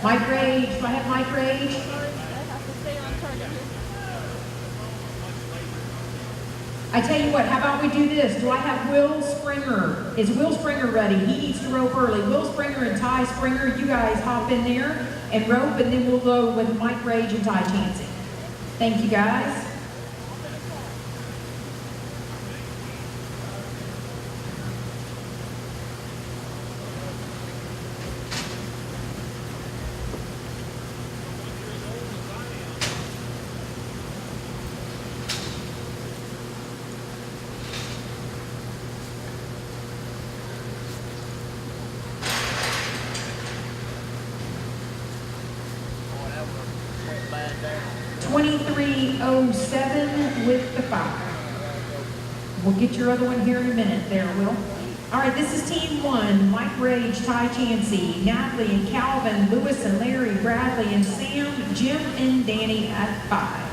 Mike Rage, do I have Mike Rage? I tell you what, how about we do this? Do I have Will Springer? Is Will Springer ready? He needs to rope early. Will Springer and Ty Springer, you guys hop in there and rope, and then we'll go with Mike Rage and Ty Chansey. Thank you, guys. Bad there. 2307 with the 5. We'll get your other one here in a minute there, Will. All right, this is team 1. Mike Rage, Ty Chansey, Natalie and Calvin, Lewis and Larry, Bradley and Sam, Jim and Danny at 5.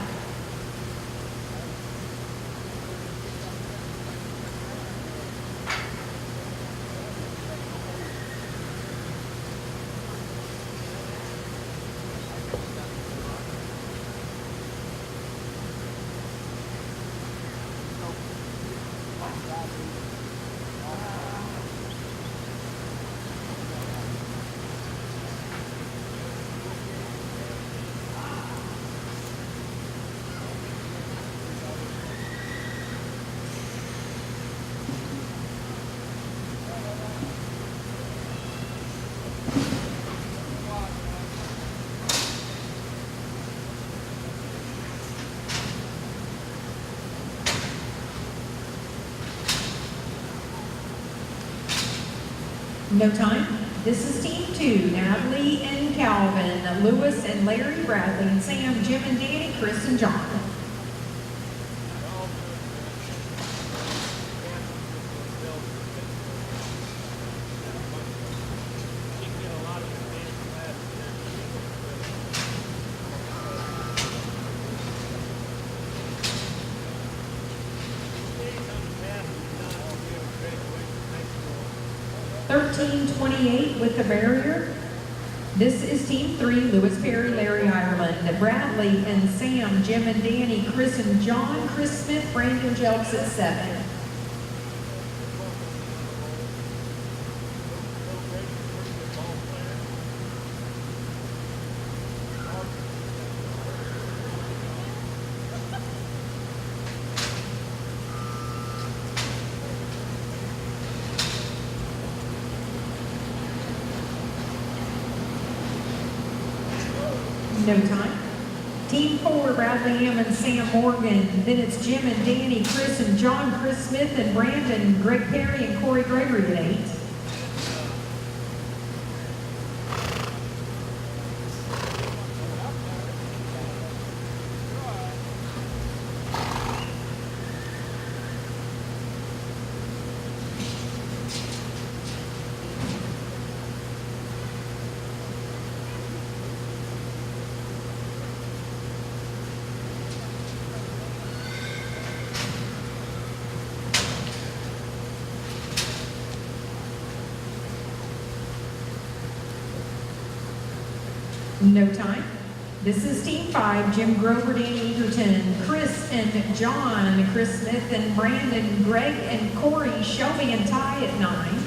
No time. This is team 2, Natalie and Calvin, Lewis and Larry, Bradley and Sam, Jim and Danny, Chris and John. $13.28 with the barrier. This is team 3, Lewis Perry, Larry Ireland, Bradley and Sam, Jim and Danny, Chris and John, Chris Smith, Brandon Jelks at 7. No time. Team 4, Bradley M and Sam Morgan. Then it's Jim and Danny, Chris and John, Chris Smith and Brandon, Greg Perry and Corey Gregory at 8. No time. This is team 5, Jim Grover, Danny Egerton, Chris and John, Chris Smith and Brandon, Greg and Corey, Shelby and Ty at 9.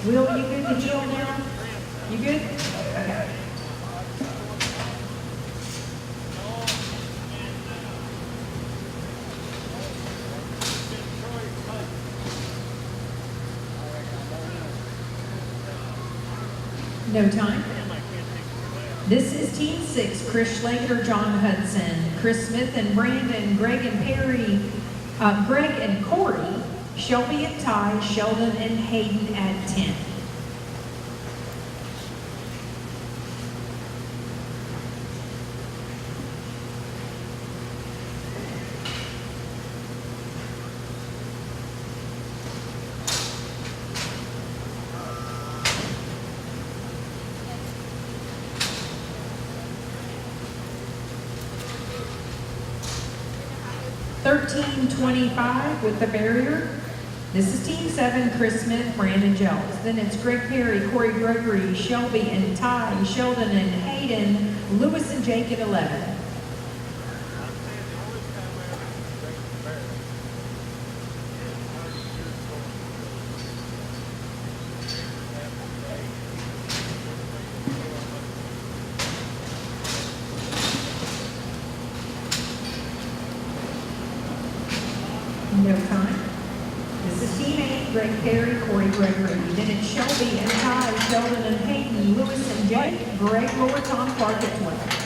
Will, you good to chill now? You good? Okay. No time. This is team 6, Chris Schlager, John Hudson, Chris Smith and Brandon, Greg and Perry, Greg and Corey, Shelby and Ty, Sheldon and Hayden at 10. 1325 with the barrier. This is Team 7, Chris Smith, Brandon Gels. Then it's Greg Perry, Corey Gregory, Shelby and Ty, Sheldon and Hayden, Lewis and Jake at 11. No time. This is Team 8, Greg Perry, Corey Gregory. Then it's Shelby and Ty, Sheldon and Hayden, Lewis and Jake, Greg Moore, Tom Clark at 12.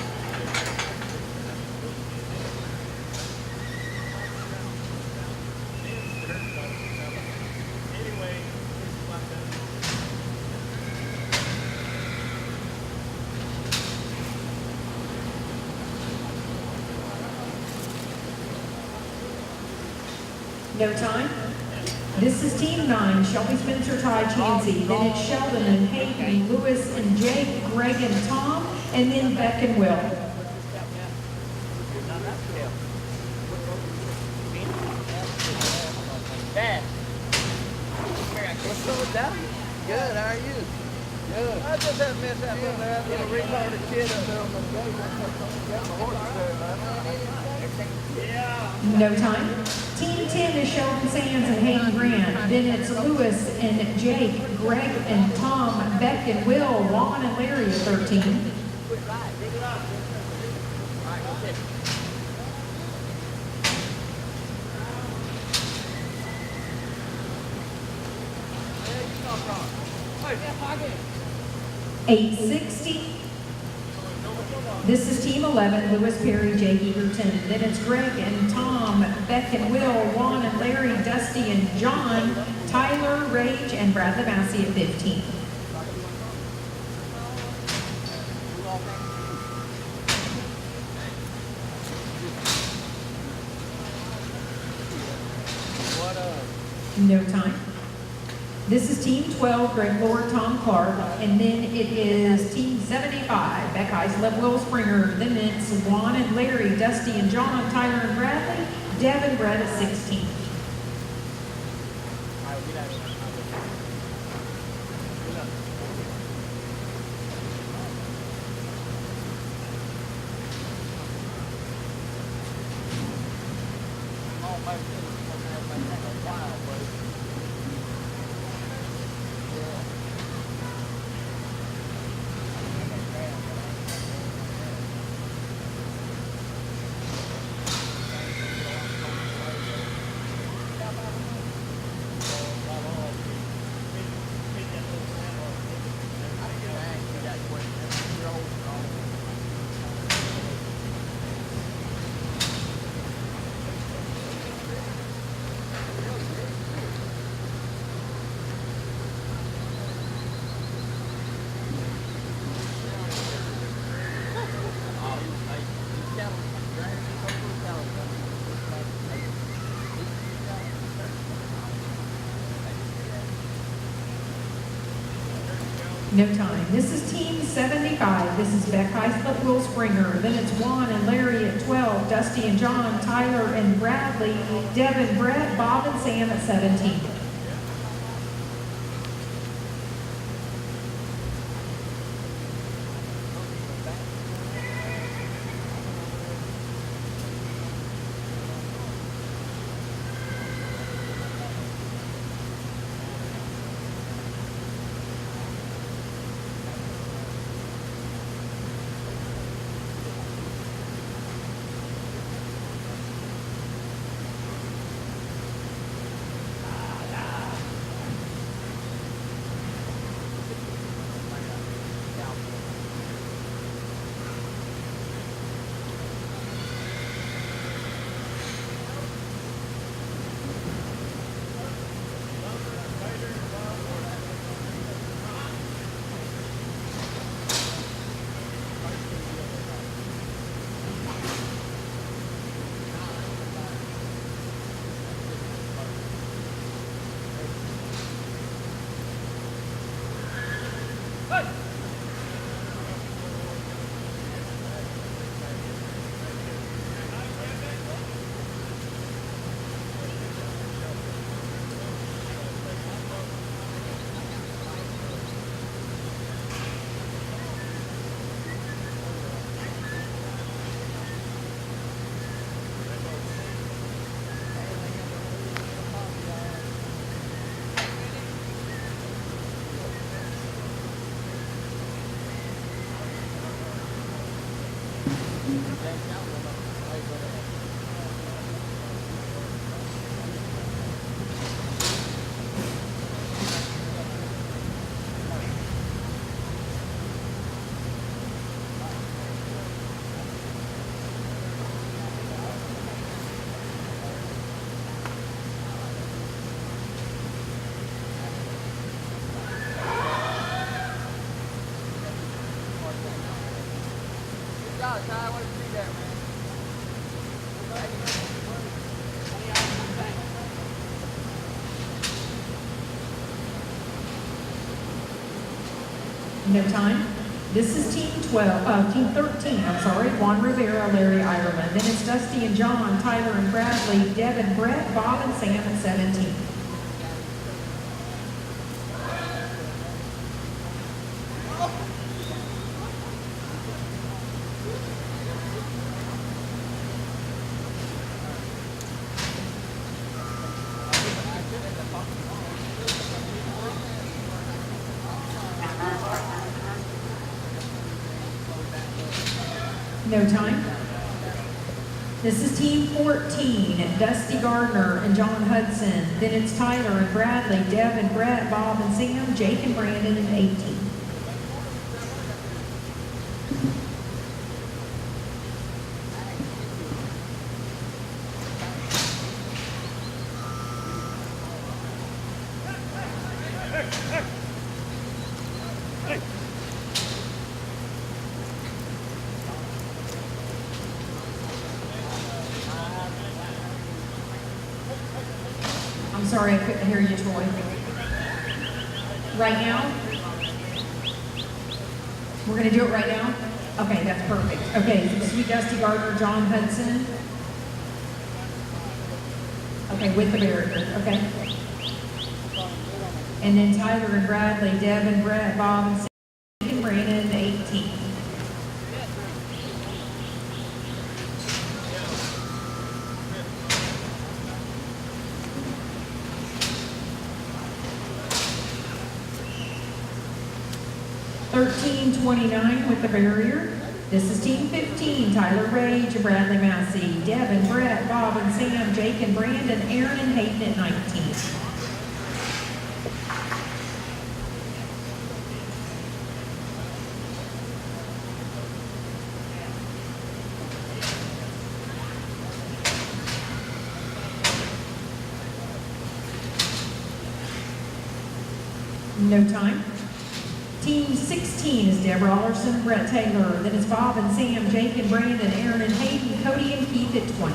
No time. This is Team 9, Shelby, Spencer, Ty, Chansey. Then it's Sheldon and Hayden, Lewis and Jake, Greg and Tom, and then Beck and Will. Dad. What's going down? Good, how are you? Good. I just had missed that little retarded kid up there on the gate. Got my horse there, yeah. No time. Team 10 is Sheldon Sands and Hayden Grant. Then it's Lewis and Jake, Greg and Tom, Beck and Will, Juan and Larry at 13. Quit right, dig it up. All right, go sit. 860. This is Team 11, Lewis Perry, Jake Egerton. Then it's Greg and Tom, Beck and Will, Juan and Larry, Dusty and John, Tyler, Rage, and Bradley Massey at 15. No time. This is Team 12, Greg Lord, Tom Clark, and then it is Team 75, Beck Islip, Will Springer, then it's Juan and Larry, Dusty and John, Tyler and Bradley, Deb and Brett at 16. No time. This is Team 75. This is Beck Islip, Will Springer. Then it's Juan and Larry at 12, Dusty and John, Tyler and Bradley, Deb and Brett, Bob and Sam at 17. God, Ty, I want to see that, man. No time. This is team 13, I'm sorry, Juan Rivera, Larry Ireland. Then it's Dusty and John, Tyler and Bradley, Deb and Brett, Bob and Sam at 17. No time. This is team 14, Dusty Gardner and John Hudson. Then it's Tyler and Bradley, Deb and Brett, Bob and Sam, Jake and Brandon at 18. I'm sorry, I couldn't hear you, Troy. Right now? We're gonna do it right now? Okay, that's perfect. Okay, so Sweet Dusty Gardner, John Hudson. Okay, with the barrier, okay? And then Tyler and Bradley, Deb and Brett, Bob and Sam, and Brandon, 18. $13.29 with the barrier. This is team 15, Tyler Rage, Bradley Massey, Deb and Brett, Bob and Sam, Jake and Brandon, Aaron and Hayden at 19. No time. Team 16 is Deborah Allerson, Brett Taylor. Then it's Bob and Sam, Jake and Brandon, Aaron and Hayden, Cody and Keith at 20.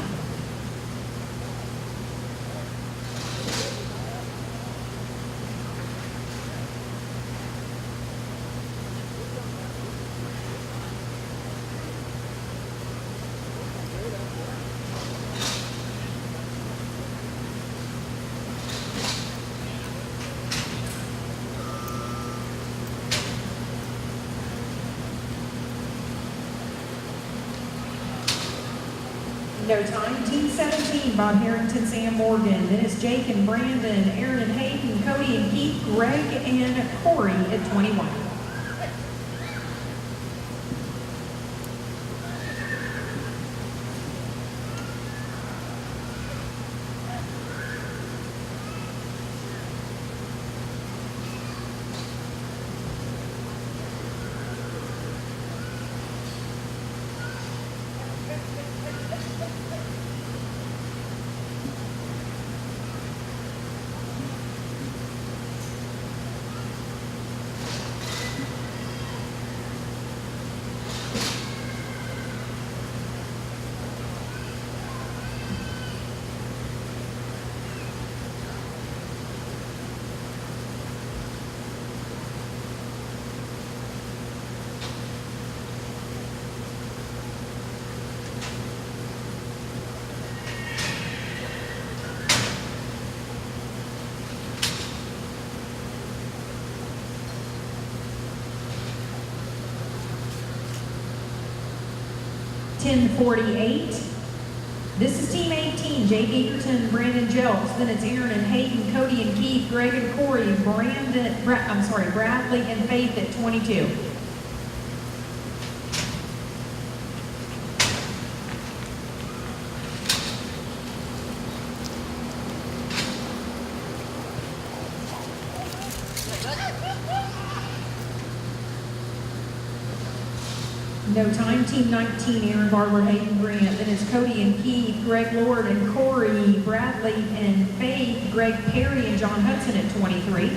No time. Team 17, Bob Harrington, Sam Morgan. Then it's Jake and Brandon, Aaron and Hayden, Cody and Keith, Greg and Corey at 21. $10.48. This is team 18, Jake Egerton, Brandon Jelks. Then it's Aaron and Hayden, Cody and Keith, Greg and Corey, Bradley and Faith at 22. No time. Team 19, Aaron Barber, Hayden Grant. Then it's Cody and Keith, Greg Lord and Corey, Bradley and Faith, Greg Perry and John Hudson at 23.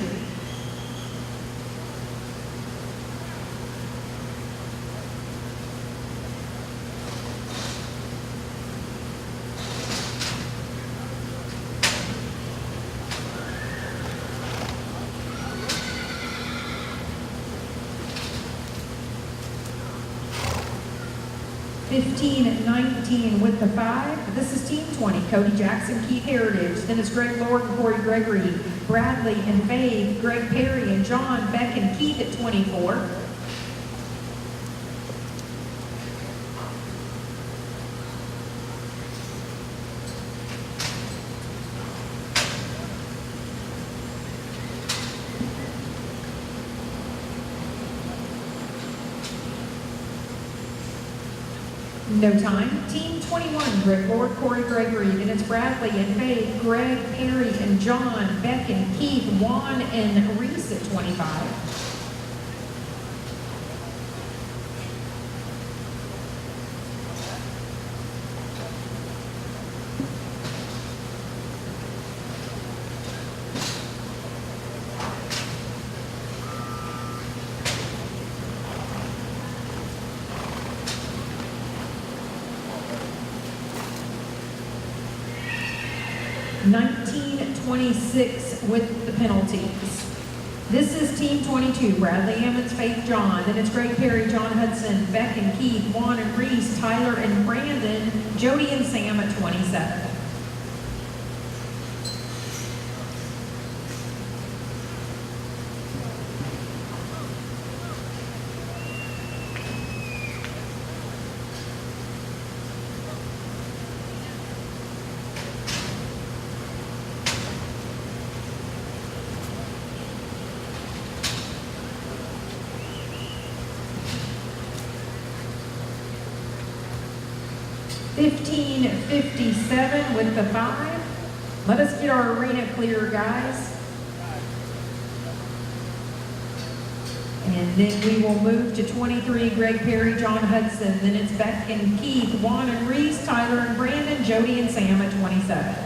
Fifteen, 19 with the 5. This is Team 20, Cody Jackson, Keith Heritage. Then it's Greg Lord and Corey Gregory, Bradley and Faith, Greg Perry and John, Beck and Keith at 24. No time. Team 21, Greg Lord, Corey Gregory. Then it's Bradley and Faith, Greg, Perry, and John, Beck and Keith, Juan and Reese at 25. $19.26 with the penalties. This is Team 22, Bradley Emmons, Faith John. Then it's Greg Perry, John Hudson, Beck and Keith, Juan and Reese, Tyler and Brandon, Jody and Sam at 27. $15.57 with the 5. Let us get our arena clear, guys. And then we will move to 23, Greg Perry, John Hudson. Then it's Beck and Keith, Juan and Reese, Tyler and Brandon, Jody and Sam at 27.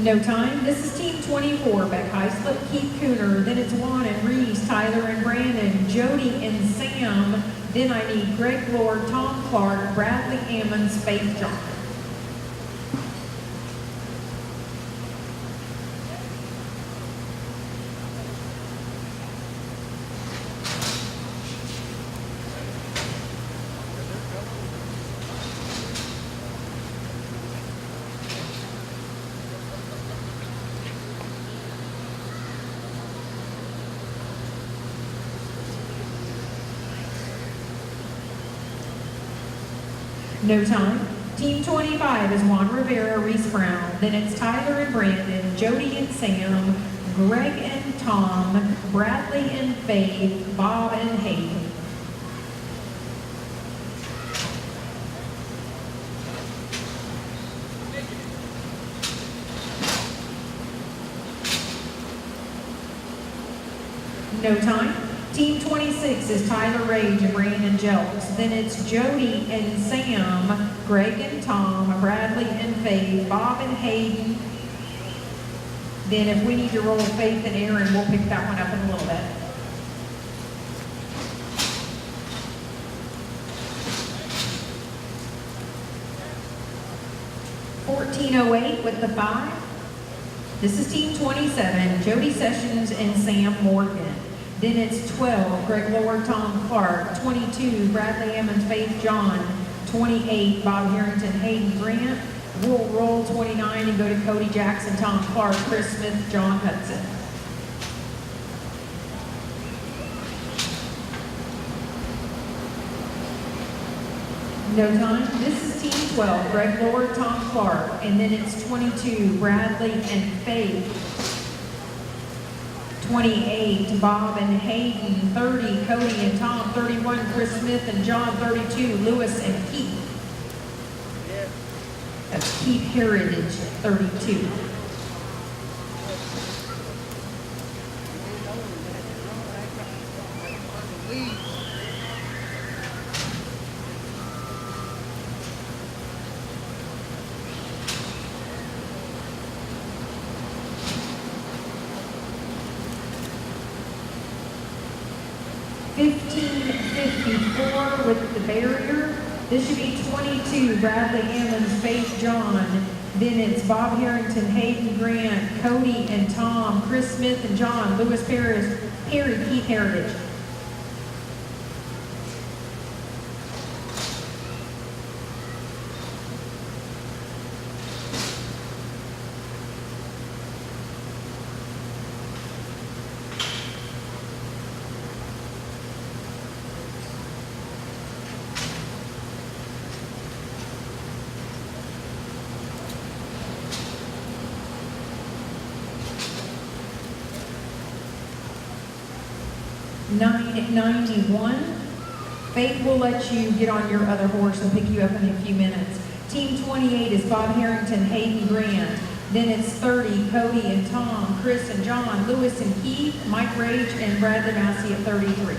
No time. This is Team 24, Beck Heislip, Keith Cooner. Then it's Juan and Reese, Tyler and Brandon, Jody and Sam. Then I need Greg Lord, Tom Clark, Bradley Ammons, Faith John. No time. Team 25 is Juan Rivera, Reese Brown. Then it's Tyler and Brandon, Jody and Sam, Greg and Tom, Bradley and Faith, Bob and Hayden. No time. Team 26 is Tyler Rage and Brandon Jelks. Then it's Jody and Sam, Greg and Tom, Bradley and Faith, Bob and Hayden. Then if we need to roll Faith and Aaron, we'll pick that one up in a little bit. $14.08 with the 5. This is Team 27, Jody Sessions and Sam Morgan. Then it's 12, Greg Lord, Tom Clark. 22, Bradley Emmons, Faith John. 28, Bob Harrington, Hayden Grant. We'll roll 29 and go to Cody Jackson, Tom Clark, Chris Smith, John Hudson. No time. This is team 12, Greg Lord, Tom Clark, and then it's 22, Bradley and Faith. 28, Bob and Hayden. 30, Cody and Tom. 31, Chris Smith and John. 32, Lewis and Keith. That's Keith Heritage at 32. $15.54 with the barrier. This should be 22, Bradley Emmons, Faith John. Then it's Bob Harrington, Hayden Grant, Cody and Tom, Chris Smith and John, Lewis Perry, Keith Heritage. $9.91. Faith will let you get on your other horse and pick you up in a few minutes. Team 28 is Bob Harrington, Hayden Grant. Then it's 30, Cody and Tom, Chris and John, Lewis and Keith, Mike Rage, and Bradley Massey at 33.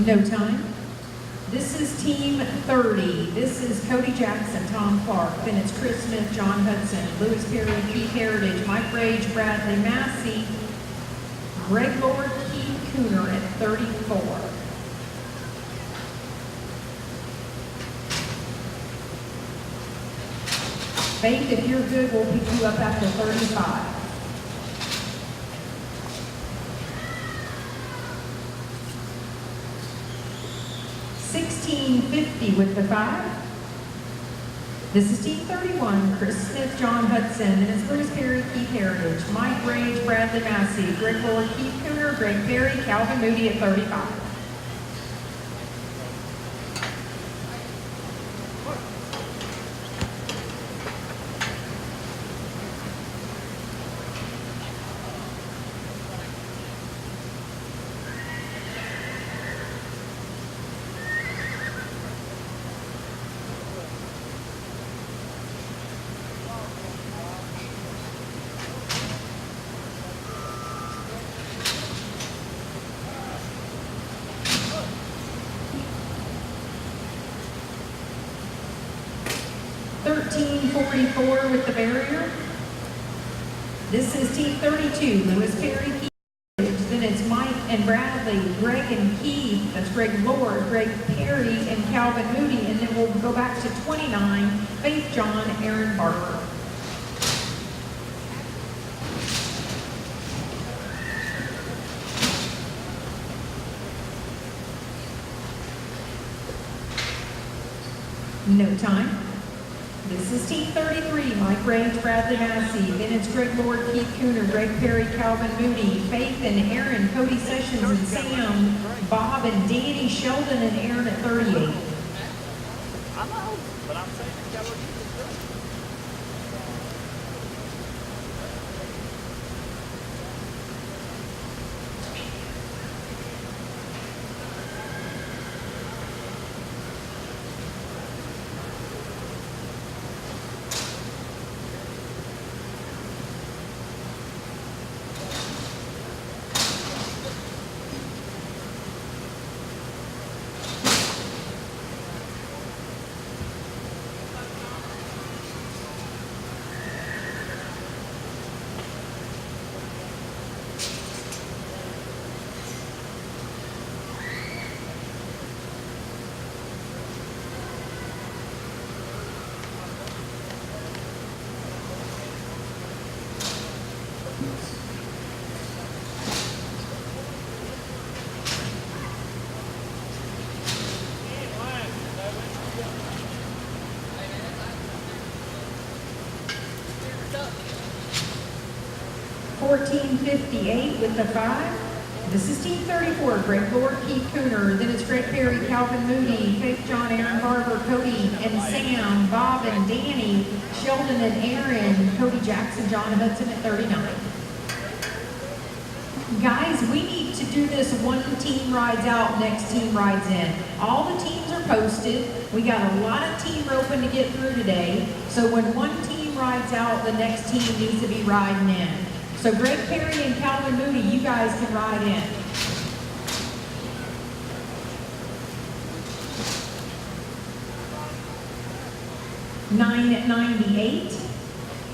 No time. This is team 30. This is Cody Jackson, Tom Clark. Then it's Chris Smith, John Hudson, Lewis Perry, Keith Heritage, Mike Rage, Bradley Massey, Greg Lord, Keith Cooner at 34. Faith, if you're good, we'll pick you up after 35. $16.50 with the 5. This is team 31, Chris Smith, John Hudson, and it's Lewis Perry, Keith Heritage, Mike Rage, Bradley Massey, Greg Lord, Keith Cooner, Greg Perry, Calvin Moody at 35. $13.44 with the barrier. This is team 32, Lewis Perry, Keith Heritage. Then it's Mike and Bradley, Greg and Keith, that's Greg Lord, Greg Perry, and Calvin Moody. And then we'll go back to 29, Faith John, Aaron Barber. No time. This is team 33, Mike Rage, Bradley Massey. Then it's Greg Lord, Keith Cooner, Greg Perry, Calvin Moody, Faith and Aaron, Cody Sessions and Sam, Bob and Danny, Sheldon and Aaron at 38. I know, but I'm saying you gotta look at this stuff. $14.58 with the 5. This is team 34, Greg Lord, Keith Cooner. Then it's Greg Perry, Calvin Moody, Faith John, Aaron Barber, Cody and Sam, Bob and Danny, Sheldon and Aaron, Cody Jackson, John Hudson at 39. Guys, we need to do this one team rides out, next team rides in. All the teams are posted. We got a lot of team roping to get through today. So when one team rides out, the next team needs to be riding in. So Greg Perry and Calvin Moody, you guys can ride in. $9.98.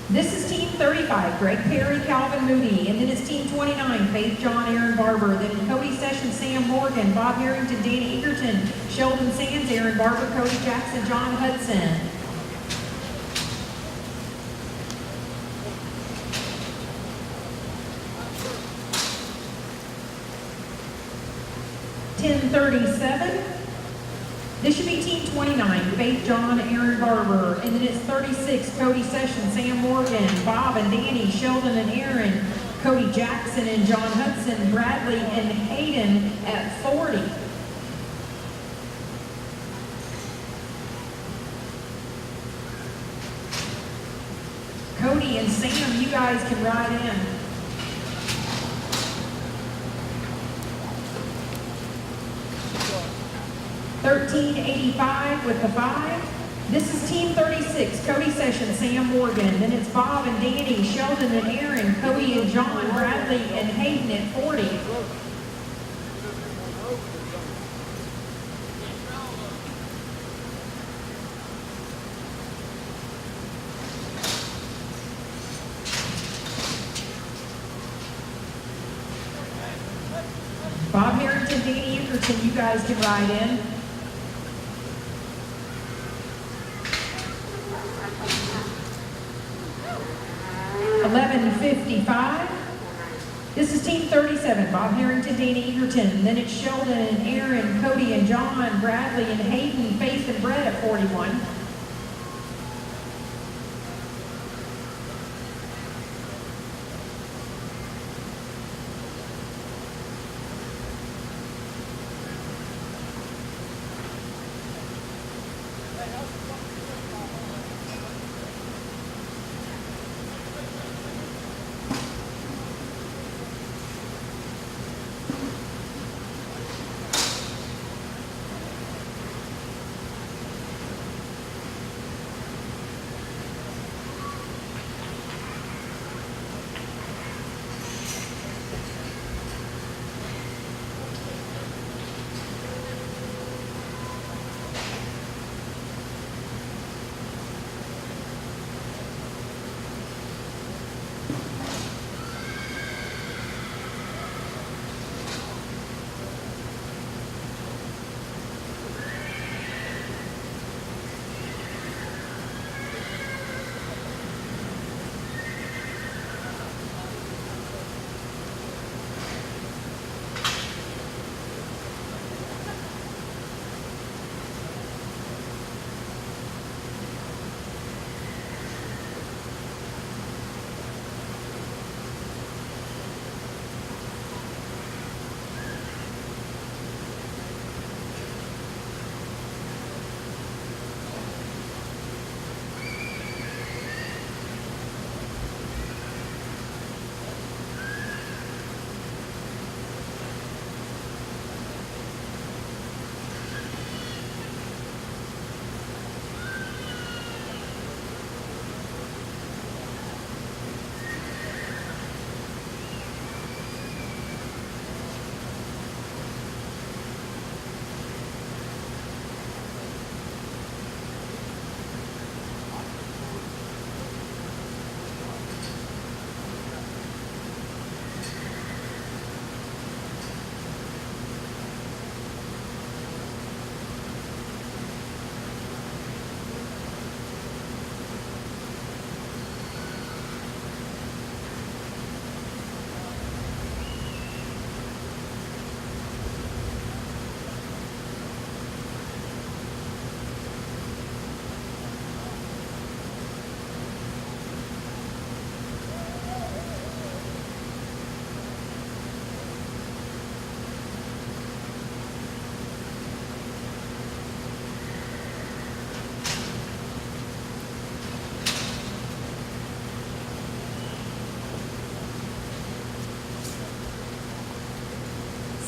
This is team 35, Greg Perry, Calvin Moody. And then it's team 29, Faith John, Aaron Barber. Then Cody Sessions, Sam Morgan, Bob Harrington, Danny Egerton, Sheldon Sands, Aaron Barber, Cody Jackson, John Hudson. $10.37. This should be team 29, Faith John, Aaron Barber. And then it's 36, Cody Sessions, Sam Morgan, Bob and Danny, Sheldon and Aaron, Cody Jackson and John Hudson, Bradley and Hayden at 40. Cody and Sam, you guys can ride in. $13.85 with the 5. This is team 36, Cody Sessions, Sam Morgan. Then it's Bob and Danny, Sheldon and Aaron, Cody and John, Bradley and Hayden at 40. Bob Harrington, Danny Egerton, you guys can ride in. $11.55. This is team 37, Bob Harrington, Danny Egerton. Then it's Sheldon and Aaron, Cody and John, Bradley and Hayden, Faith and Brett at 41.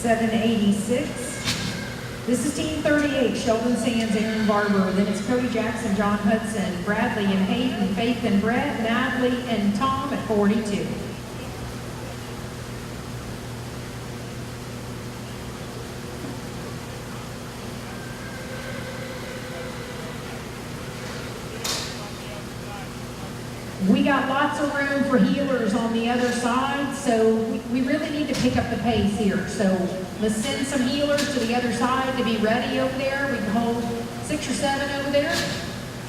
786. This is Team 38, Sheldon Sands, Aaron Barber. Then it's Cody Jackson, John Hudson, Bradley and Hayden, Faith and Brett, Natalie and Tom at 42. We got lots of room for healers on the other side, so we really need to pick up the pace here. So let's send some healers to the other side to be ready over there. We can hold 6 or 7 over there.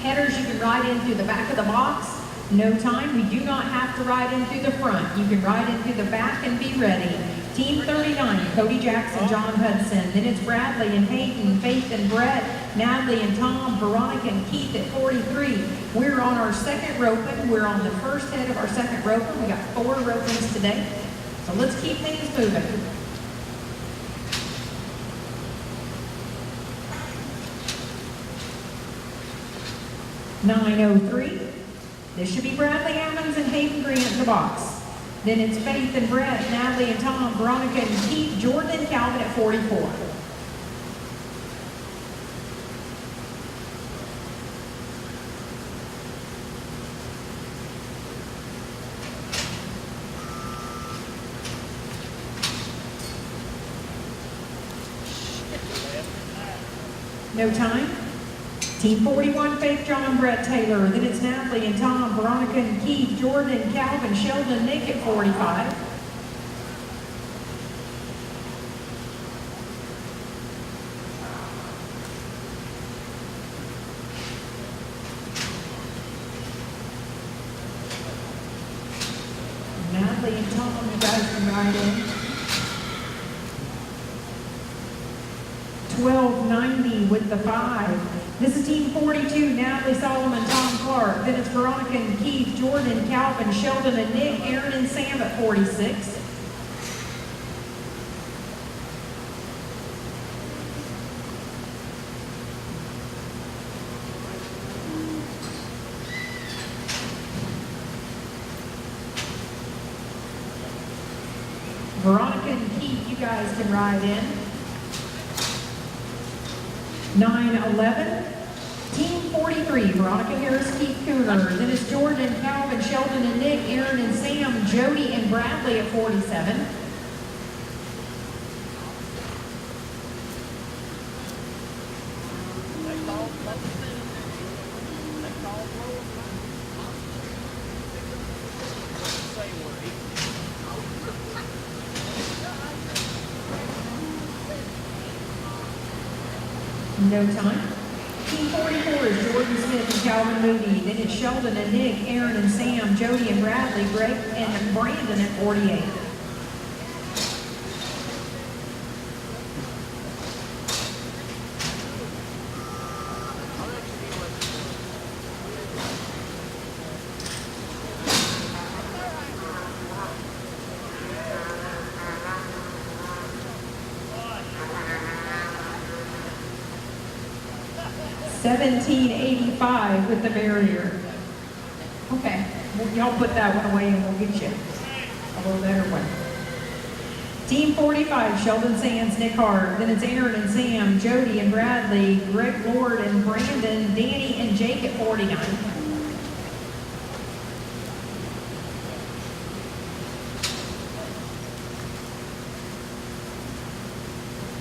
Headers you can ride in through the back of the box. No time. We do not have to ride in through the front. You can ride in through the back and be ready. Team 39, Cody Jackson, John Hudson. Then it's Bradley and Hayden, Faith and Brett, Natalie and Tom, Veronica and Keith at 43. We're on our second roping. We're on the first head of our second roping. We got 4 ropings today. So let's keep things moving. (903). This should be Bradley Ammons and Hayden Grant in the box. Then it's Faith and Brett, Natalie and Tom, Veronica and Keith, Jordan and Calvin at 44. No time. Team 41, Faith, John, Brett, Taylor. Then it's Natalie and Tom, Veronica and Keith, Jordan and Calvin, Sheldon, Nick at 45. Natalie and Tom, you guys can ride in. 1290 with the 5. This is Team 42, Natalie, Solomon, Tom Clark. Then it's Veronica and Keith, Jordan, Calvin, Sheldon and Nick, Aaron and Sam at 46. Veronica and Keith, you guys can ride in. 911. Team 43, Veronica Harris, Keith Cooter. Then it's Jordan, Calvin, Sheldon and Nick, Aaron and Sam, Jody and Bradley at 47. No time. Team 44 is Jordan Smith and Calvin Moody. Then it's Sheldon and Nick, Aaron and Sam, Jody and Bradley, Greg and Brandon at 48. $17.85 with the barrier. Okay, well, y'all put that one away and we'll get you a little better one. Team 45, Sheldon Sands, Nick Hart. Then it's Aaron and Sam, Jody and Bradley, Greg Lord and Brandon, Danny and Jake at 49.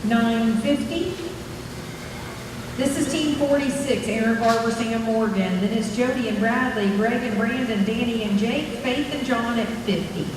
$9.50. This is Team 46, Aaron Barber, Sam Morgan. Then it's Jody and Bradley, Greg and Brandon, Danny and Jake, Faith and John at 50.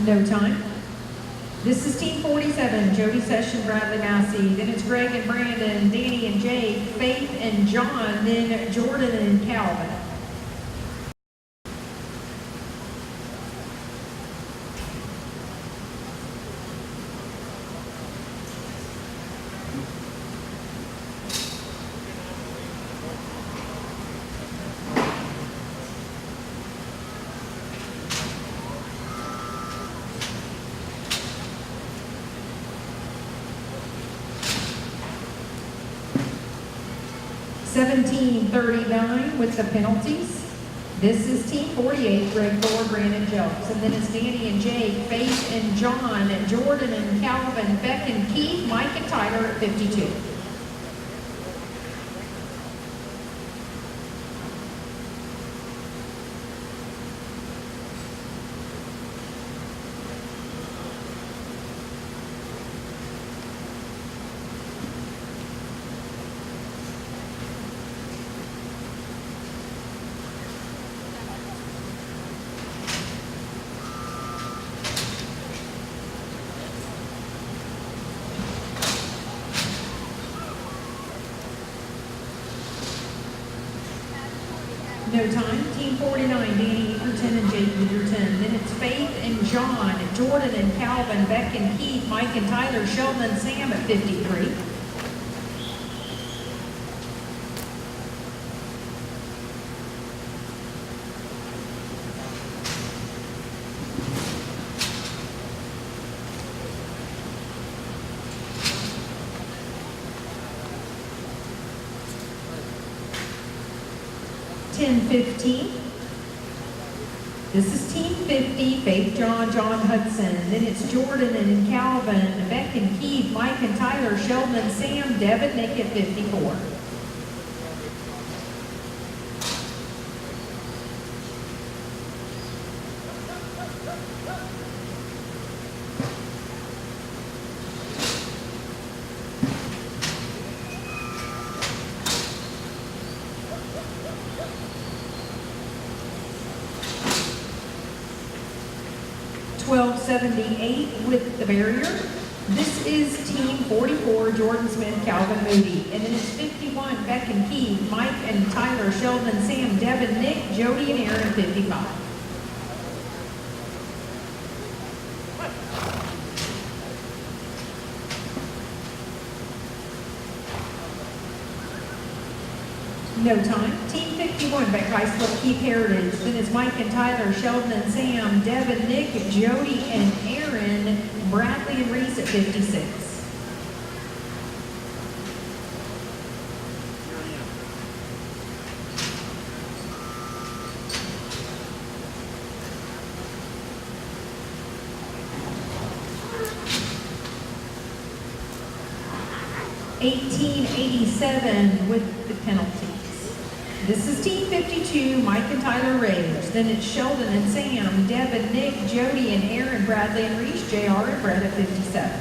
No time. This is Team 47, Jody Session, Bradley Massey. Then it's Greg and Brandon, Danny and Jake, Faith and John, then Jordan and Calvin. $17.39 with the penalties. This is Team 48, Greg Thor, Brandon Jones. And then it's Danny and Jake, Faith and John, Jordan and Calvin, Beck and Keith, Mike and Tyler at 52. No time. Team 49, Danny Egerton and Jake Egerton. Then it's Faith and John, Jordan and Calvin, Beck and Keith, Mike and Tyler, Sheldon and Sam at 53. $10.15. This is Team 50, Faith John, John Hudson. Then it's Jordan and Calvin, Beck and Keith, Mike and Tyler, Sheldon and Sam, Deb and Nick at 54. $12.78 with the barrier. This is Team 44, Jordan Smith, Calvin Moody. And then it's 51, Beck and Keith, Mike and Tyler, Sheldon and Sam, Deb and Nick, Jody and Aaron at 55. No time. Team 51, Beck High School, Keith Heritage. Then it's Mike and Tyler, Sheldon and Sam, Deb and Nick, Jody and Aaron, Bradley and Reese at 56. $18.87 with the penalties. This is Team 52, Mike and Tyler Rage. Then it's Sheldon and Sam, Deb and Nick, Jody and Aaron, Bradley and Reese, JR and Brett at 57.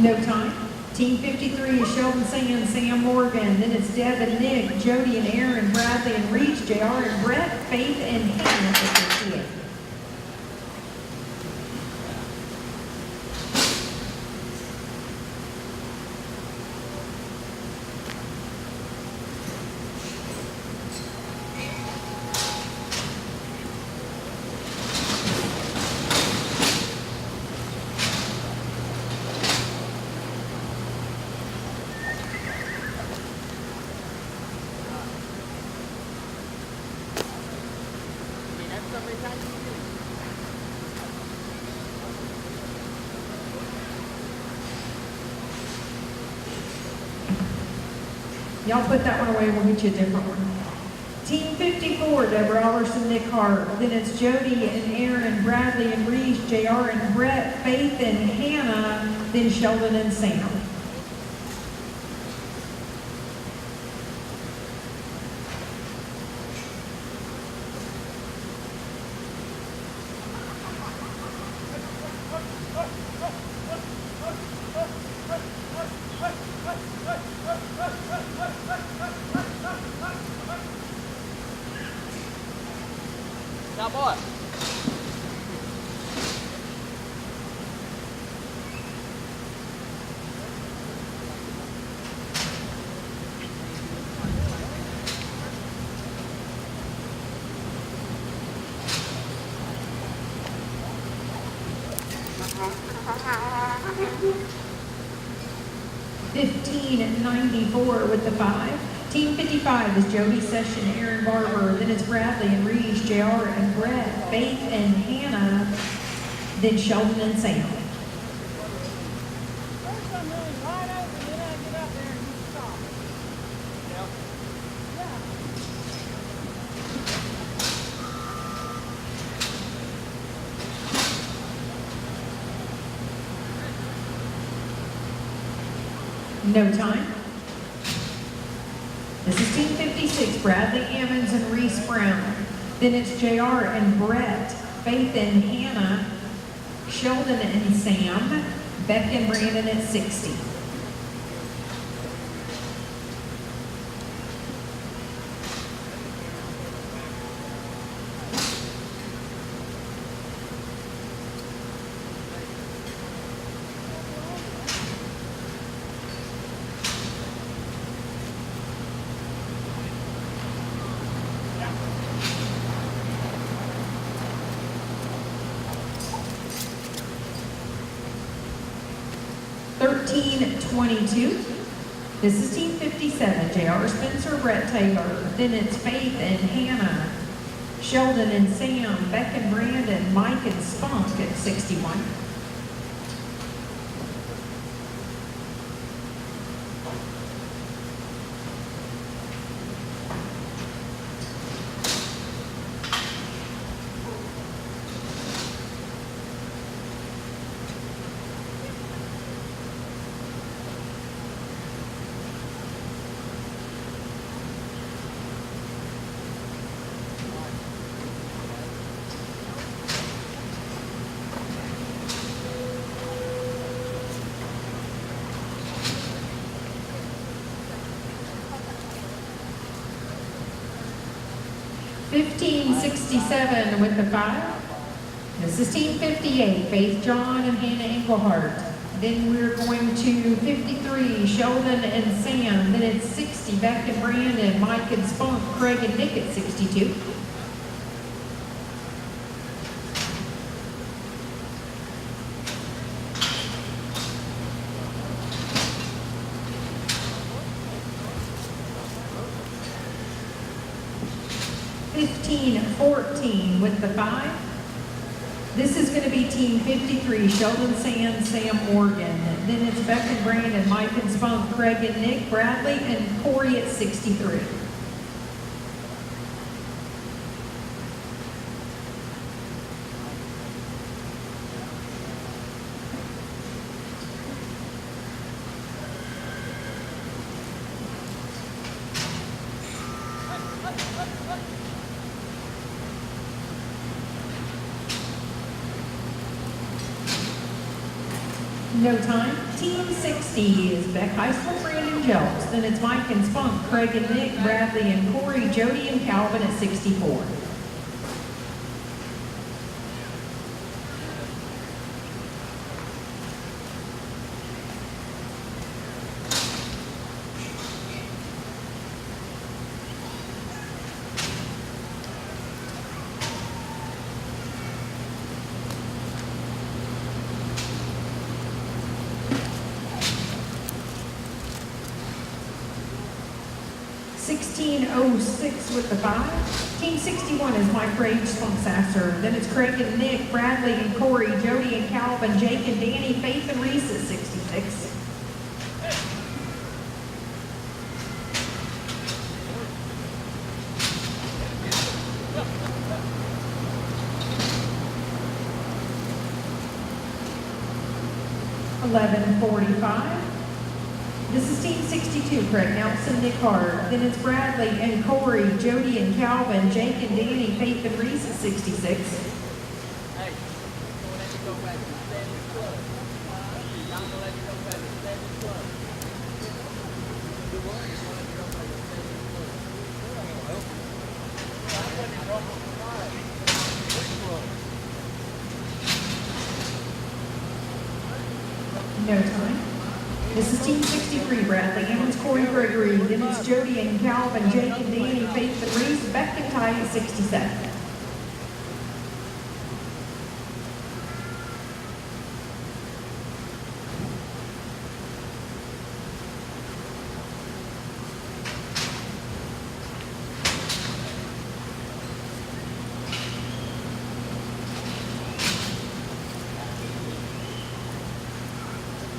No time. Team 53 is Sheldon Sam, Sam Morgan. Then it's Deb and Nick, Jody and Aaron, Bradley and Reese, JR and Brett, Faith and Hannah at 58. Y'all put that one away, we'll get you a different one. Team 54, Deborah Alderson, Nick Hart. Then it's Jody and Aaron, Bradley and Reese, JR and Brett, Faith and Hannah, then Sheldon and Sam. 1594 with the 5. Team 55 is Jody Session, Aaron Barber. Then it's Bradley and Reese, JR and Brett, Faith and Hannah. Then Sheldon and Sam. No time. This is Team 56, Bradley Ammons and Reese Brown. Then it's JR and Brett, Faith and Hannah, Sheldon and Sam, Beck and Brandon at 60. $13.22. This is Team 57, JR Spencer, Brett Taylor. Then it's Faith and Hannah, Sheldon and Sam, Beck and Brandon, Mike and Spunk at 61. $15.67 with the 5. This is Team 58, Faith John and Hannah Englehart. Then we're going to 53, Sheldon and Sam. Then it's 60, Beck and Brandon, Mike and Spunk, Craig and Nick at 62. $15.14 with the 5. This is going to be Team 53, Sheldon, Sam Morgan. Then it's Beck and Brandon, Mike and Spunk, Craig and Nick, Bradley and Corey at 63. No time. Team 60 is Beck Heisler, Brandon Jelks. Then it's Mike and Spunk, Craig and Nick, Bradley and Corey, Jody and Calvin at 64. $16.06 with the 5. Team 61 is Mike Rage, Spunk Sasser. Then it's Craig and Nick, Bradley and Corey, Jody and Calvin, Jake and Danny, Faith and Reese at 66. $11.45. This is Team 62, Craig Nelson, Nick Hart. Then it's Bradley and Corey, Jody and Calvin, Jake and Danny, Faith and Reese at 66. No time. This is Team 63, Bradley Ammons, Corey Gregory. Then it's Jody and Calvin, Jake and Danny, Faith and Reese, Beck and Ty at 67.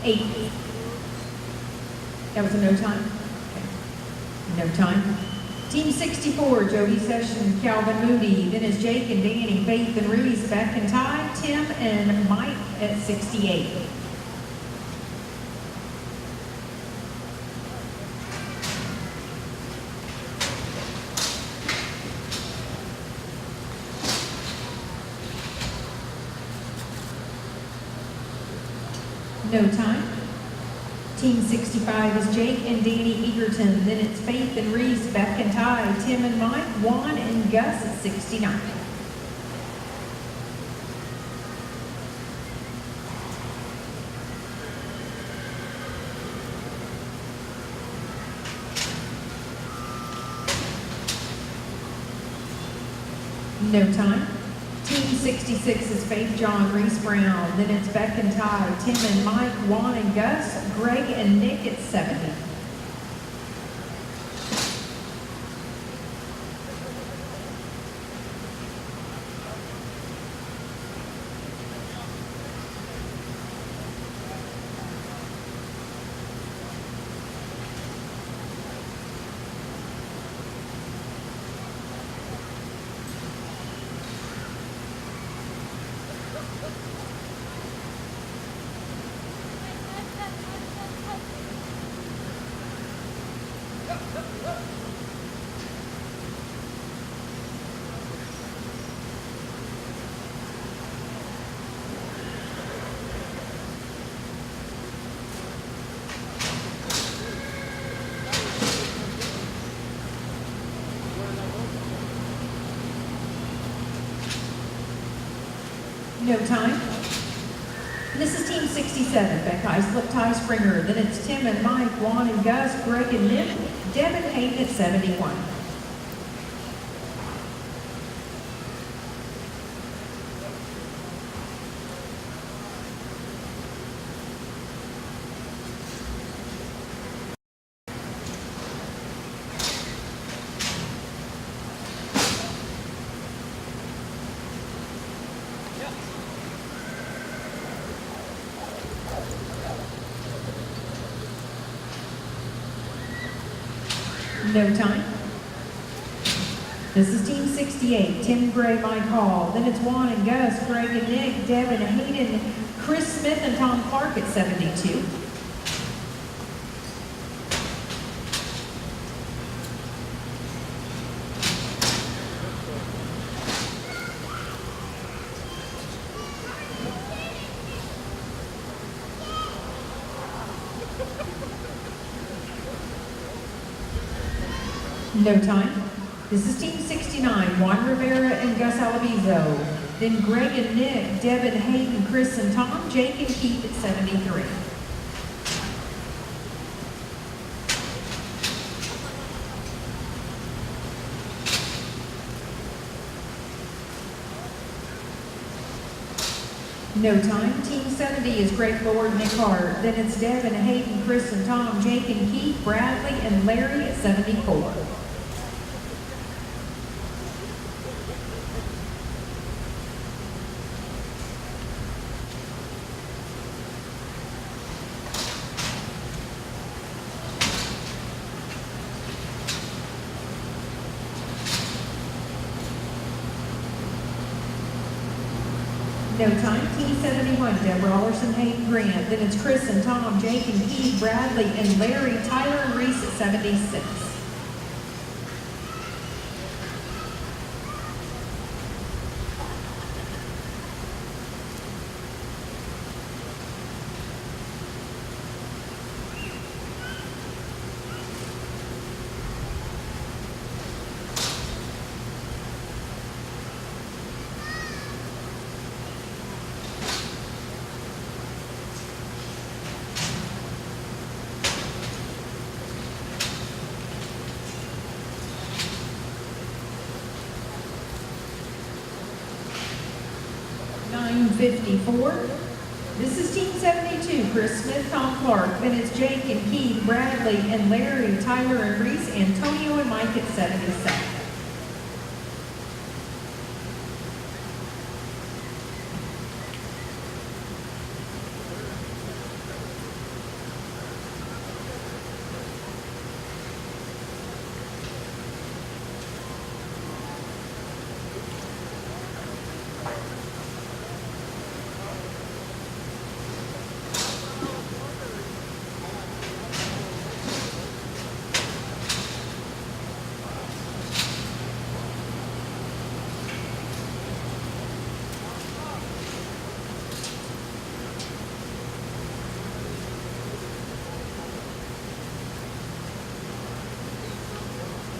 8th. That was a no time? Okay. No time. Team 64, Jody Sessions, Calvin Moody. Then it's Jake and Danny, Faith and Reese, Beck and Ty, Tim and Mike at 68. No time. Team 65 is Jake and Danny Egerton. Then it's Faith and Reese, Beck and Ty, Tim and Mike, Juan and Gus at 69. No time. Team 66 is Faith, John, Reese Brown. Then it's Beck and Ty, Tim and Mike, Juan and Gus, Greg and Nick at 70. No time. This is Team 67, Beck Islip, Ty Springer. Then it's Tim and Mike, Juan and Gus, Greg and Nick, Devin Hayden at 71. No time. This is Team 68, Tim Gray, Mike Hall. Then it's Juan and Gus, Greg and Nick, Devin Hayden, Chris Smith and Tom Clark at 72. No time. This is Team 69, Juan Rivera and Gus Alabizo. Then Greg and Nick, Devin, Hayden, Chris and Tom, Jake and Keith at 73. No time. Team 70 is Greg Lord, Nick Hart. Then it's Devin, Hayden, Chris and Tom, Jake and Keith, Bradley and Larry at 74. No time. Team 71, Deborah Ollerson, Hayden Grant. Then it's Chris and Tom, Jake and Keith, Bradley and Larry, Tyler and Reese at 76. .54. This is Team 72, Chris Smith, Tom Clark. Then it's Jake and Keith, Bradley and Larry, Tyler and Reese, Antonio and Mike at 77.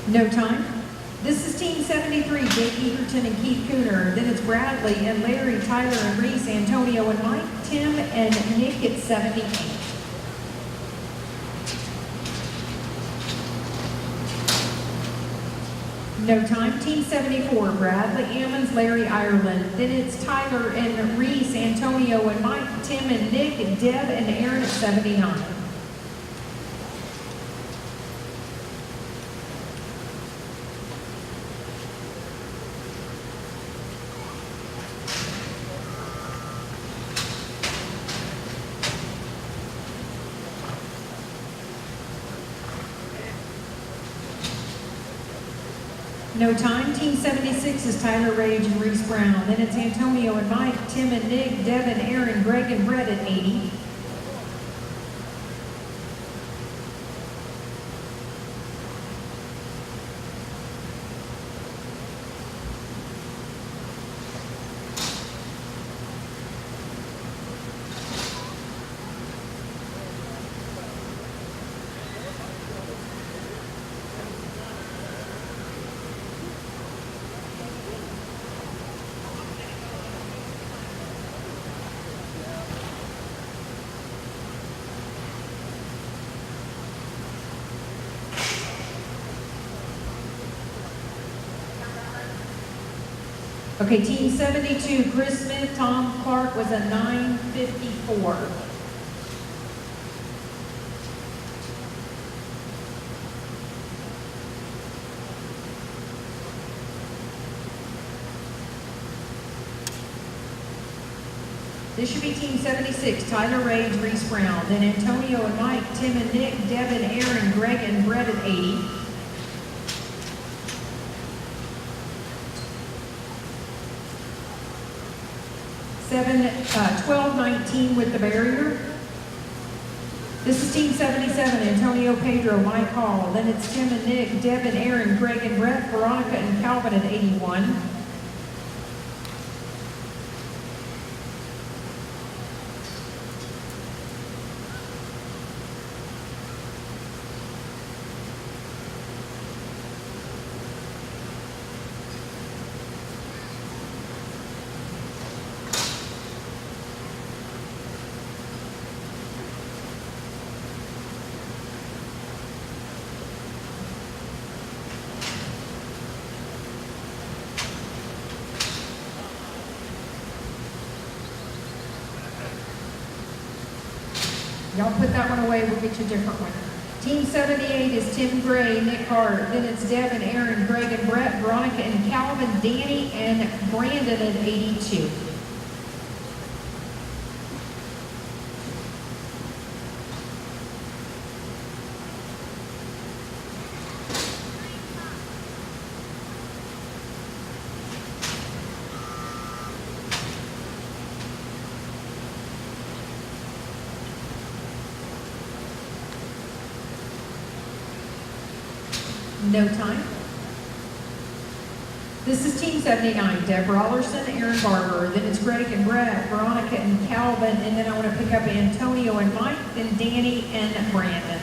No time. This is Team 73, Jake Egerton and Keith Cooner. Then it's Bradley and Larry, Tyler and Reese, Antonio and Mike, Tim and Nick at 78. No time. Team 74, Bradley Ammons, Larry Ireland. Then it's Tyler and Reese, Antonio and Mike, Tim and Nick, Deb and Aaron at 79. No time. Team 76 is Tyler Rage and Reese Brown. Then it's Antonio and Mike, Tim and Nick, Deb and Aaron, Greg and Brett at 80. Okay, Team 72, Chris Smith, Tom Clark was a 9:54. This should be Team 76, Tyler Rage, Reese Brown. Then Antonio and Mike, Tim and Nick, Deb and Aaron, Greg and Brett at 80. Seven, 12-19 with the barrier. This is Team 77, Antonio Pedro, Mike Hall. Then it's Tim and Nick, Deb and Aaron, Greg and Brett, Veronica and Calvin at 81. Y'all put that one away, we'll get you a different one. Team 78 is Tim Gray, Nick Hart. Then it's Deb and Aaron, Greg and Brett, Veronica and Calvin, Danny and Brandon at 82. No time. This is Team 79, Deb Rollerson, Aaron Barber. Then it's Greg and Brett, Veronica and Calvin. And then I want to pick up Antonio and Mike, then Danny and Brandon.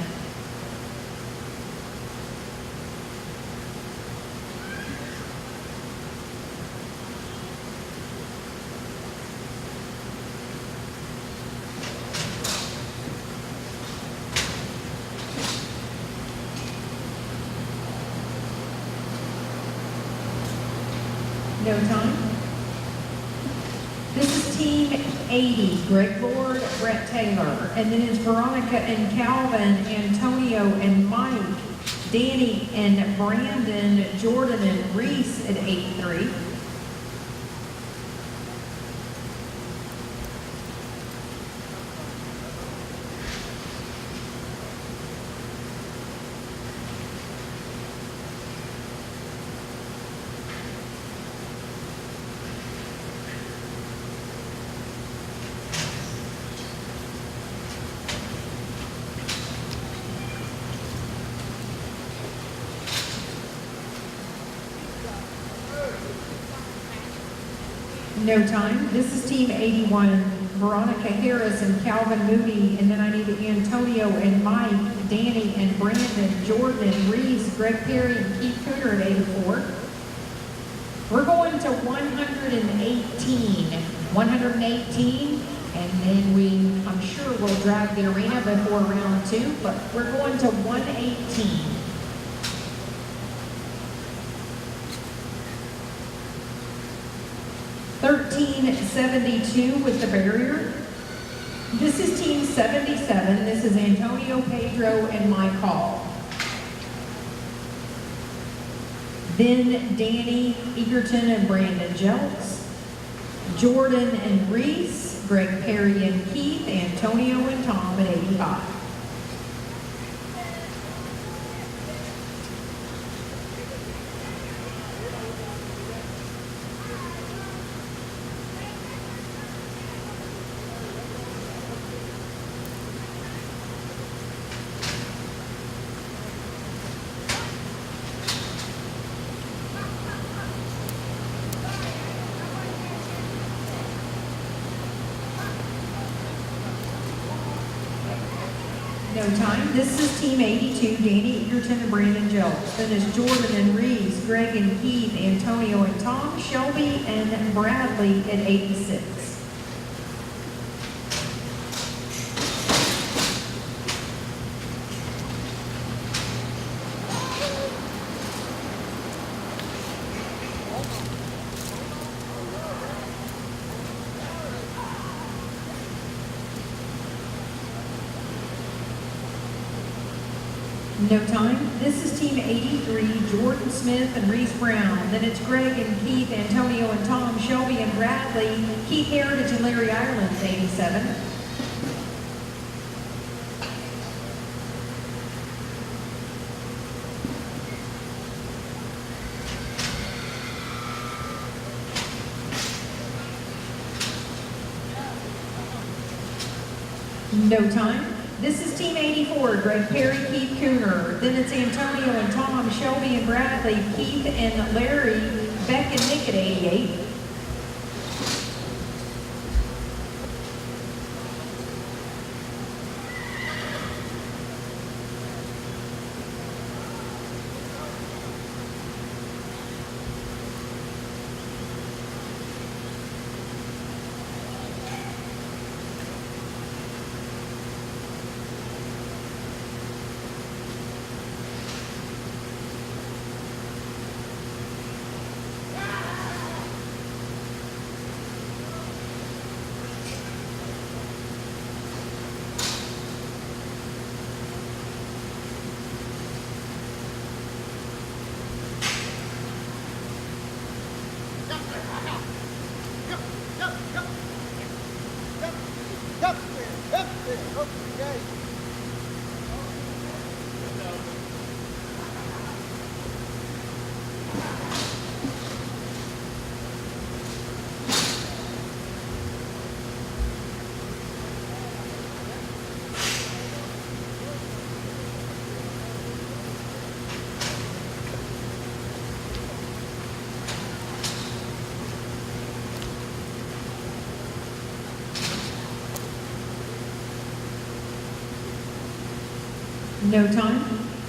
No time. This is Team 80, Greg Lord, Brett Taylor. And then it's Veronica and Calvin, Antonio and Mike, Danny and Brandon, Jordan and Reese at 83. No time. This is Team 81, Veronica Harris and Calvin Moody. And then I need Antonio and Mike, Danny and Brandon, Jordan and Reese, Greg Perry and Keith Cooter at 84. We're going to 118, and then I'm sure we'll drag the arena before round 2, but we're going to 118. $13.72 with the barrier. This is team 77. This is Antonio, Pedro, and Mike Hall. Then Danny Egerton and Brandon Jelks, Jordan and Reese, Greg Perry and Keith, Antonio and Tom at 85. No time. This is team 82, Danny Egerton and Brandon Jelks. Then is Jordan and Reese, Greg and Keith, Antonio and Tom, Shelby and Bradley at 86. No time. This is team 83, Jordan Smith and Reese Brown. Then it's Greg and Keith, Antonio and Tom, Shelby and Bradley, Keith Heritage and Larry Ireland, 87. No time. This is team 84, Greg Perry, Keith Cooner. Then it's Antonio and Tom, Shelby and Bradley, Keith and Larry, Beck and Nick at 88. No time.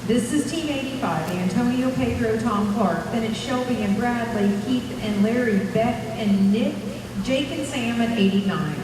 This is team 85, Antonio, Pedro, Tom Clark. Then it's Shelby and Bradley, Keith and Larry, Beck and Nick, Jake and Sam at 89.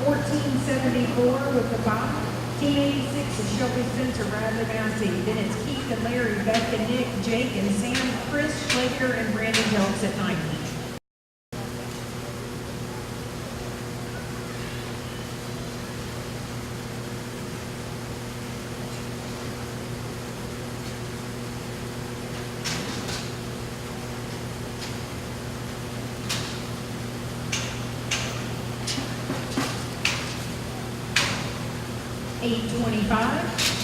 $14.74 with the bottom. Team 86 is Shelby Spencer, Bradley Massey. Then it's Keith and Larry, Beck and Nick, Jake and Sam, Chris Schlager, and Brandon Jelks at 90. 825.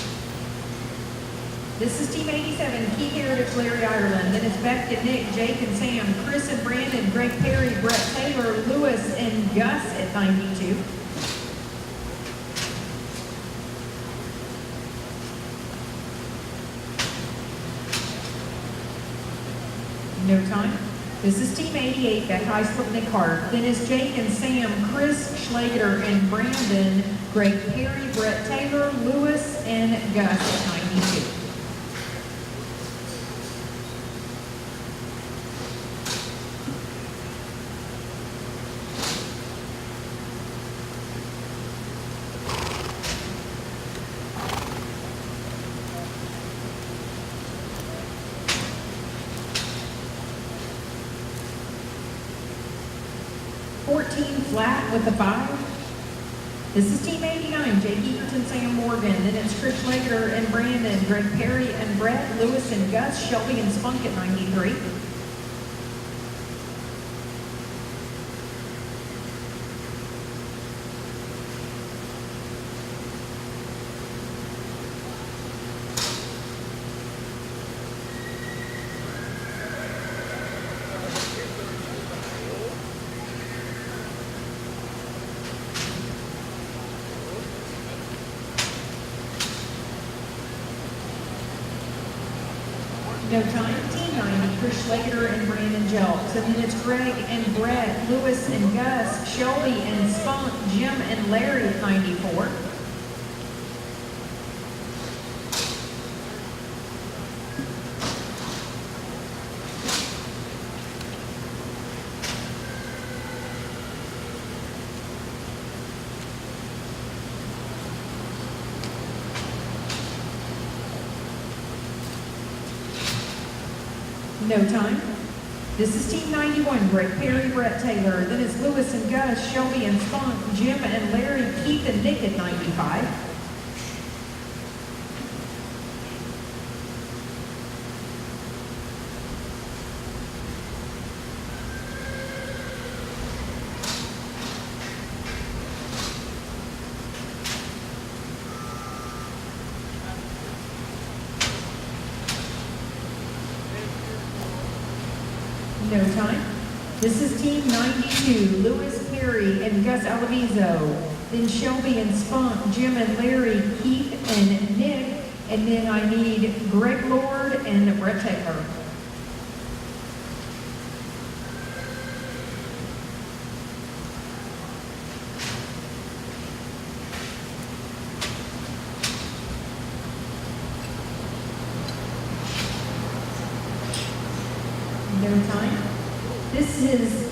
This is Team 87, Keith Heritage, Larry Ireland. Then it's Beck and Nick, Jake and Sam, Chris and Brandon, Greg Perry, Brett Taylor, Lewis and Gus at 92. No time. This is Team 88, Beck Heislip, Nick Hart. Then it's Jake and Sam, Chris Schlager and Brandon, Greg Perry, Brett Taylor, Lewis and Gus at 92. Flat with the 5. This is Team 89, Jake Egerton, Sam Morgan. Then it's Chris Schlager and Brandon, Greg Perry and Brett, Lewis and Gus, Shelby and Spunk at 93. No time. Team 90, Chris Schlager and Brandon Jelks. And then it's Greg and Brett, Lewis and Gus, Shelby and Spunk, Jim and Larry at 94. No time. This is Team 91, Greg Perry, Brett Taylor. Then it's Lewis and Gus, Shelby and Spunk, Jim and Larry, Keith and Nick at 95. No time. This is Team 92, Lewis Perry and Gus Alavizo. Then Shelby and Spunk, Jim and Larry, Keith and Nick. And then I need Greg Lord and Brett Taylor. No time. This is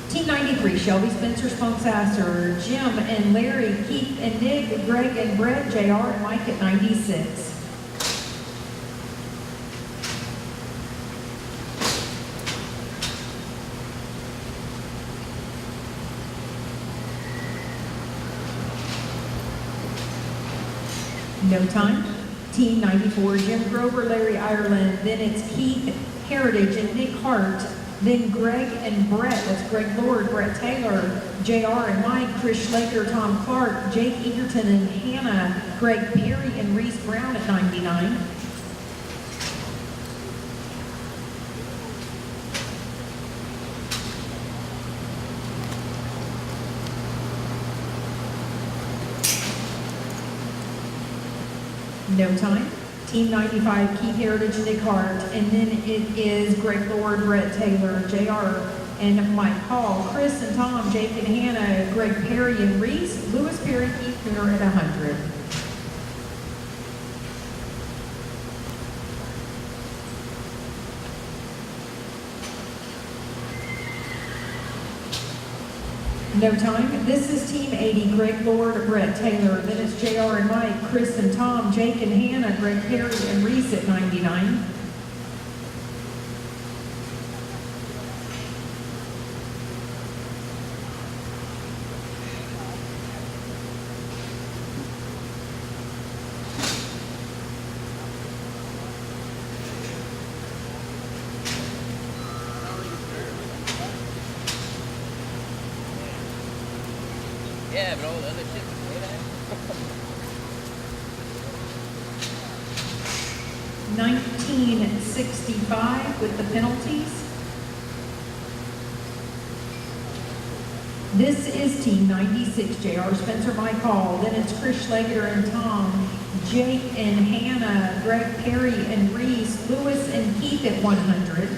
Team 93, Shelby, Spencer, Spunk, Sasser, Jim and Larry, Keith and Nick, Greg and Brett, JR and Mike at 96. No time. Team 94, Jim Grover, Larry Ireland. Then it's Keith Heritage and Nick Hart. Then Greg and Brett. That's Greg Lord, Brett Taylor, JR and Mike, Chris Schlager, Tom Clark, Jake Egerton and Hannah, Greg Perry and Reese Brown at 99. No time. Team 95, Keith Heritage, Nick Hart. And then it is Greg Lord, Brett Taylor, JR and Mike Hall, Chris and Tom, Jake and Hannah, Greg Perry and Reese, Lewis Perry, Keith Miller at 100. No time. This is Team 80, Greg Lord, Brett Taylor. Then it's JR and Mike, Chris and Tom, Jake and Hannah, Greg Perry and Reese at 99. Yeah, but all the other shit was way down. 1965 with the penalties. This is team 96, J.R. Spencer by call. Then it's Chris Schlager and Tom, Jake and Hannah, Greg Perry and Reese, Lewis and Keith at 100.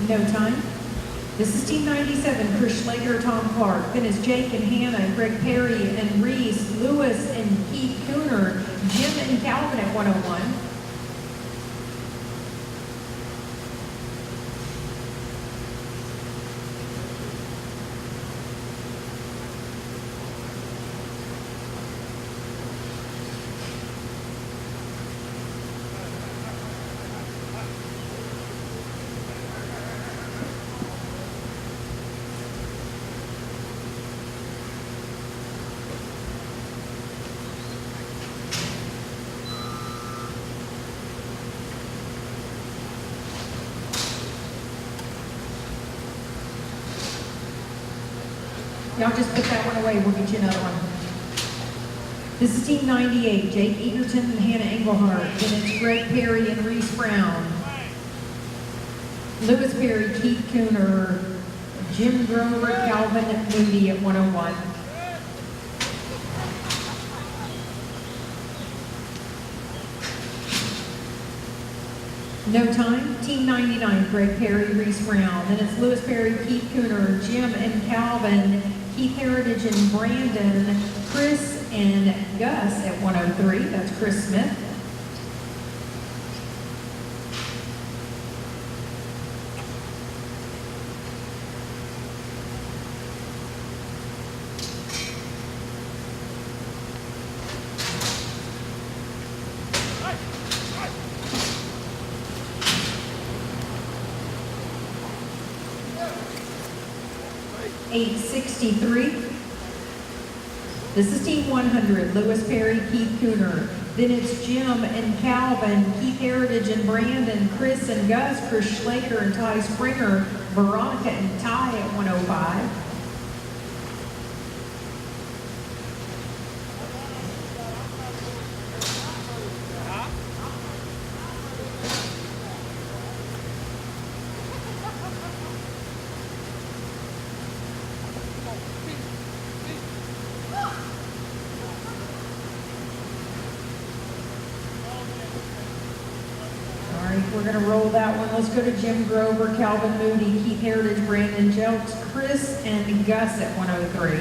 No time. This is team 97, Chris Schlager, Tom Clark. Then it's Jake and Hannah, Greg Perry and Reese, Lewis and Keith Cooner, Jim and Calvin at 101. Y'all just put that one away, we'll get you another one. This is team 98, Jake Egerton and Hannah Engelhardt. Then it's Greg Perry and Reese Brown. Lewis Perry, Keith Cooner, Jim Grover, Calvin Moody at 101. No time, team 99, Greg Perry, Reese Brown. Then it's Lewis Perry, Keith Cooner, Jim and Calvin, Keith Heritage and Brandon, Chris and Gus at 103. That's Chris Smith. $863. This is team 100, Lewis Perry, Keith Cooner. Then it's Jim and Calvin, Keith Heritage and Brandon, Chris and Gus, Chris Schlager and Ty Springer, Veronica and Ty at 105. We're going to roll that one. Let's go to Jim Grover, Calvin Moody, Keith Heritage, Brandon Jelks, Chris, and Gus at 103.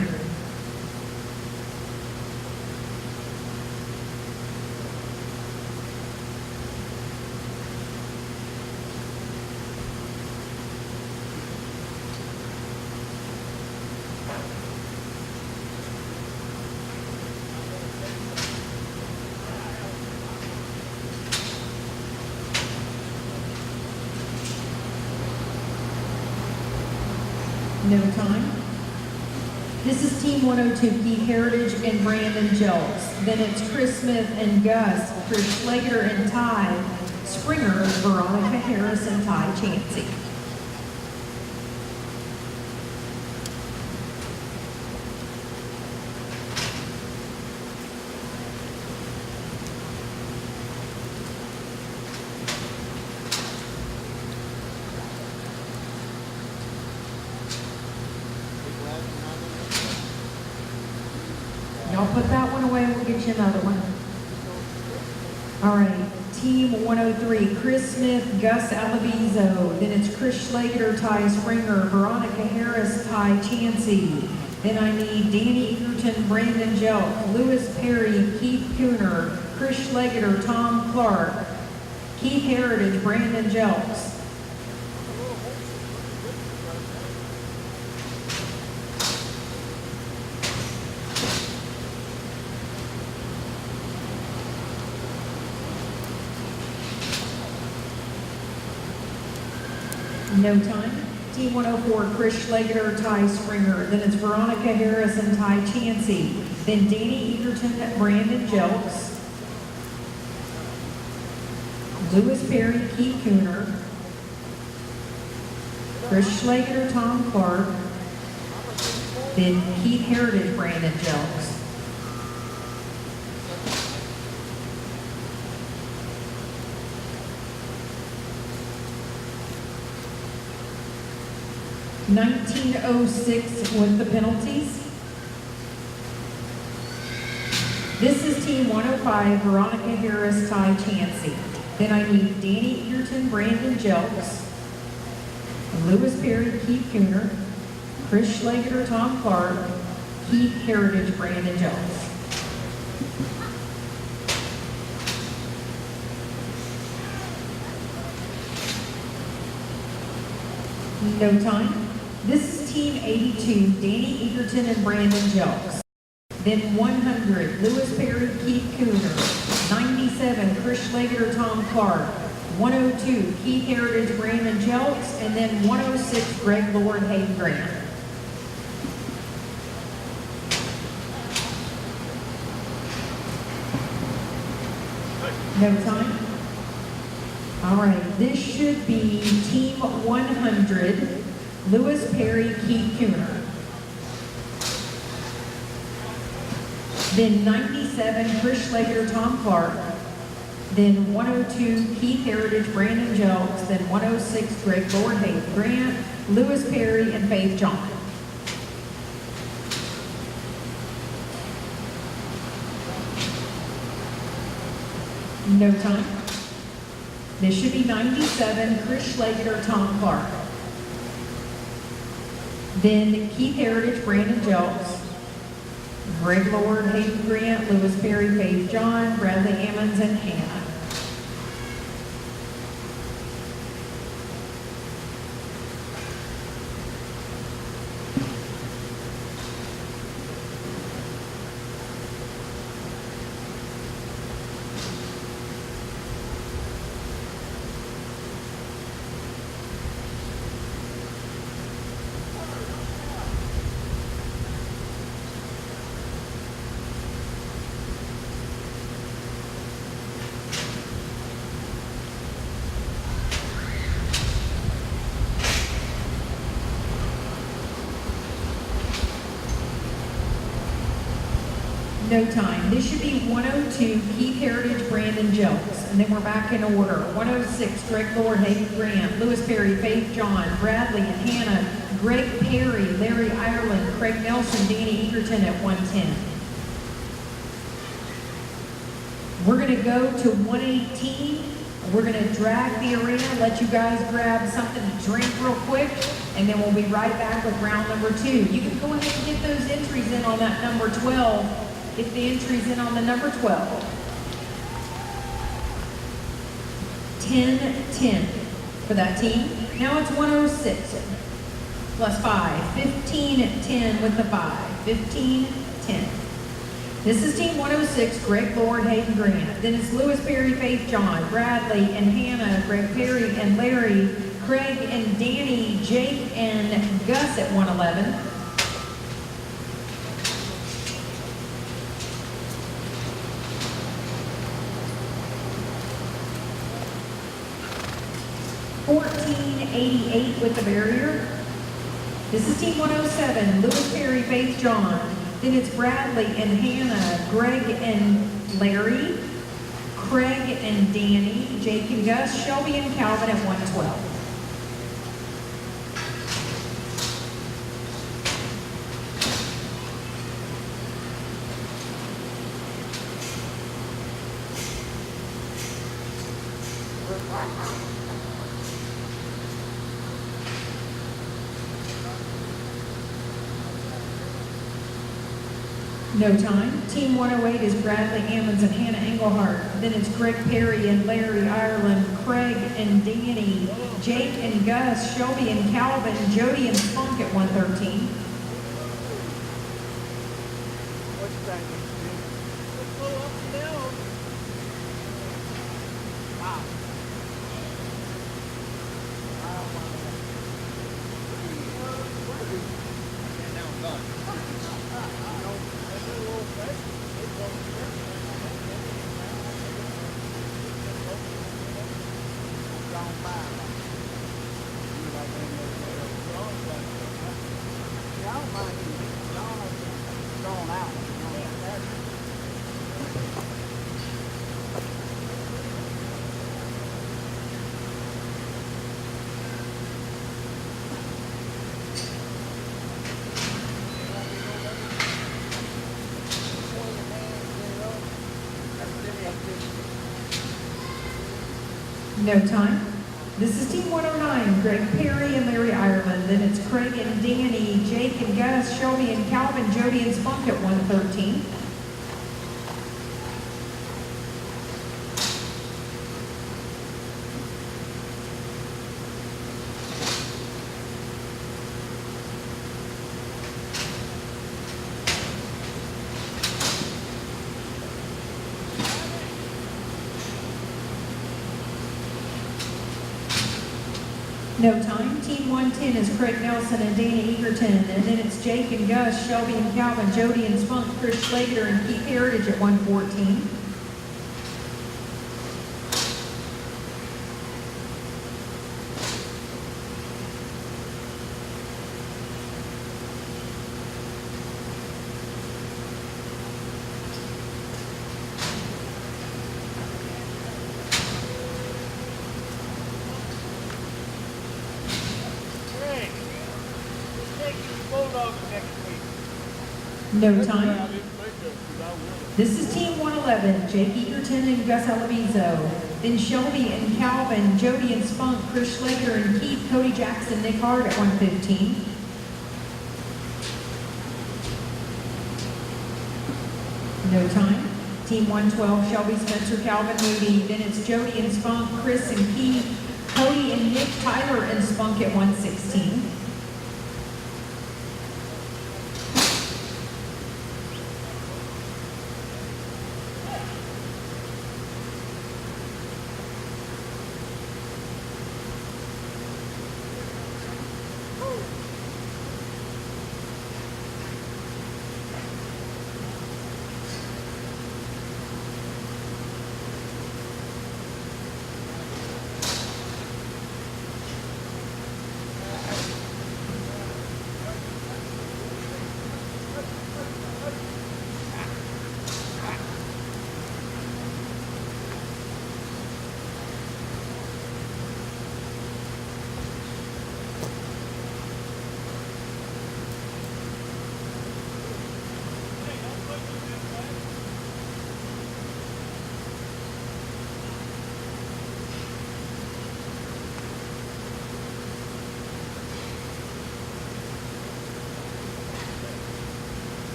No time. This is Team 102, Keith Heritage and Brandon Jelks. Then it's Chris Smith and Gus, Chris Schlager and Ty Springer, Veronica Harris and Ty Chansey. Y'all put that one away, we'll get you another one. All right, Team 103, Chris Smith, Gus Alavizo. Then it's Chris Schlager, Ty Springer, Veronica Harris, Ty Chansey. Then I need Danny Egerton, Brandon Jelk, Lewis Perry, Keith Cooner, Chris Schlager, Tom Clark, Keith Heritage, Brandon Jelks. No time. Team 104, Chris Schlager, Ty Springer. Then it's Veronica Harris and Ty Chansey. Then Danny Egerton, Brandon Jelks. Lewis Perry, Keith Cooner. Chris Schlager, Tom Clark. Then Keith Heritage, Brandon Jelks. $19.06 with the penalties. This is Team 105, Veronica Harris, Ty Chansey. Then I need Danny Egerton, Brandon Jelks, Lewis Perry, Keith Cooner, Chris Schlager, Tom Clark, Keith Heritage, Brandon Jelks. No time. This is Team 82, Danny Egerton and Brandon Jelks. Then 100, Lewis Perry, Keith Cooner. 97, Chris Schlager, Tom Clark. 102, Keith Heritage, Brandon Jelks. And then 106, Greg Lord, Hayden Grant. No time. All right, this should be Team 100, Lewis Perry, Keith Cooner. Then 97, Chris Schlager, Tom Clark. Then 102, Keith Heritage, Brandon Jelks. Then 106, Greg Lord, Hayden Grant, Lewis Perry, and Faith John. No time. This should be 97, Chris Schlager, Tom Clark. Then Keith Heritage, Brandon Jelks, Greg Lord, Hayden Grant, Lewis Perry, Faith John, Bradley Ammons, and Hannah. No time. This should be 102, Keith Heritage, Brandon Jelks. And then we're back in order. 106, Greg Lord, Hayden Grant, Lewis Perry, Faith John, Bradley and Hannah, Greg Perry, Larry Ireland, Craig Nelson, Danny Egerton at 110. We're going to go to 118. We're going to drag the arena, let you guys grab something to drink real quick, and then we'll be right back with round number 2. You can go ahead and get those entries in on that number 12. Get the entries in on the number 12. 10-10 for that team. Now it's 106 plus 5. 15-10 with the 5. 15-10. This is Team 106, Greg Lord, Hayden Grant. Then it's Lewis Perry, Faith John, Bradley and Hannah, Greg Perry and Larry, Craig and Danny, Jake and Gus at 111. $14.88 with the barrier. This is team 107, Lewis, Perry, Faith, John. Then it's Bradley and Hannah, Greg and Larry, Craig and Danny, Jake and Gus, Shelby and Calvin at 112. No time. Team 108 is Bradley Ammons and Hannah Engelhart. Then it's Greg Perry and Larry Ireland, Craig and Danny, Jake and Gus, Shelby and Calvin, Jody and Spunk at 113. What you think? Let's go up and down. Wow. No time. This is team 109, Greg Perry and Larry Ireland. Then it's Craig and Danny, Jake and Gus, Shelby and Calvin, Jody and Spunk at 113. No time. Team 110 is Craig Nelson and Dana Egerton. And then it's Jake and Gus, Shelby and Calvin, Jody and Spunk, Chris Schlager and Keith Heritage at 114. No time. This is team 111, Jake Egerton and Gus Alavizo. Then Shelby and Calvin, Jody and Spunk, Chris Schlager and Keith, Cody Jackson, Nick Hart at 115. No time. Team 112, Shelby Spencer, Calvin Moody. Then it's Jody and Spunk, Chris and Keith, Cody and Nick, Tyler and Spunk at 116.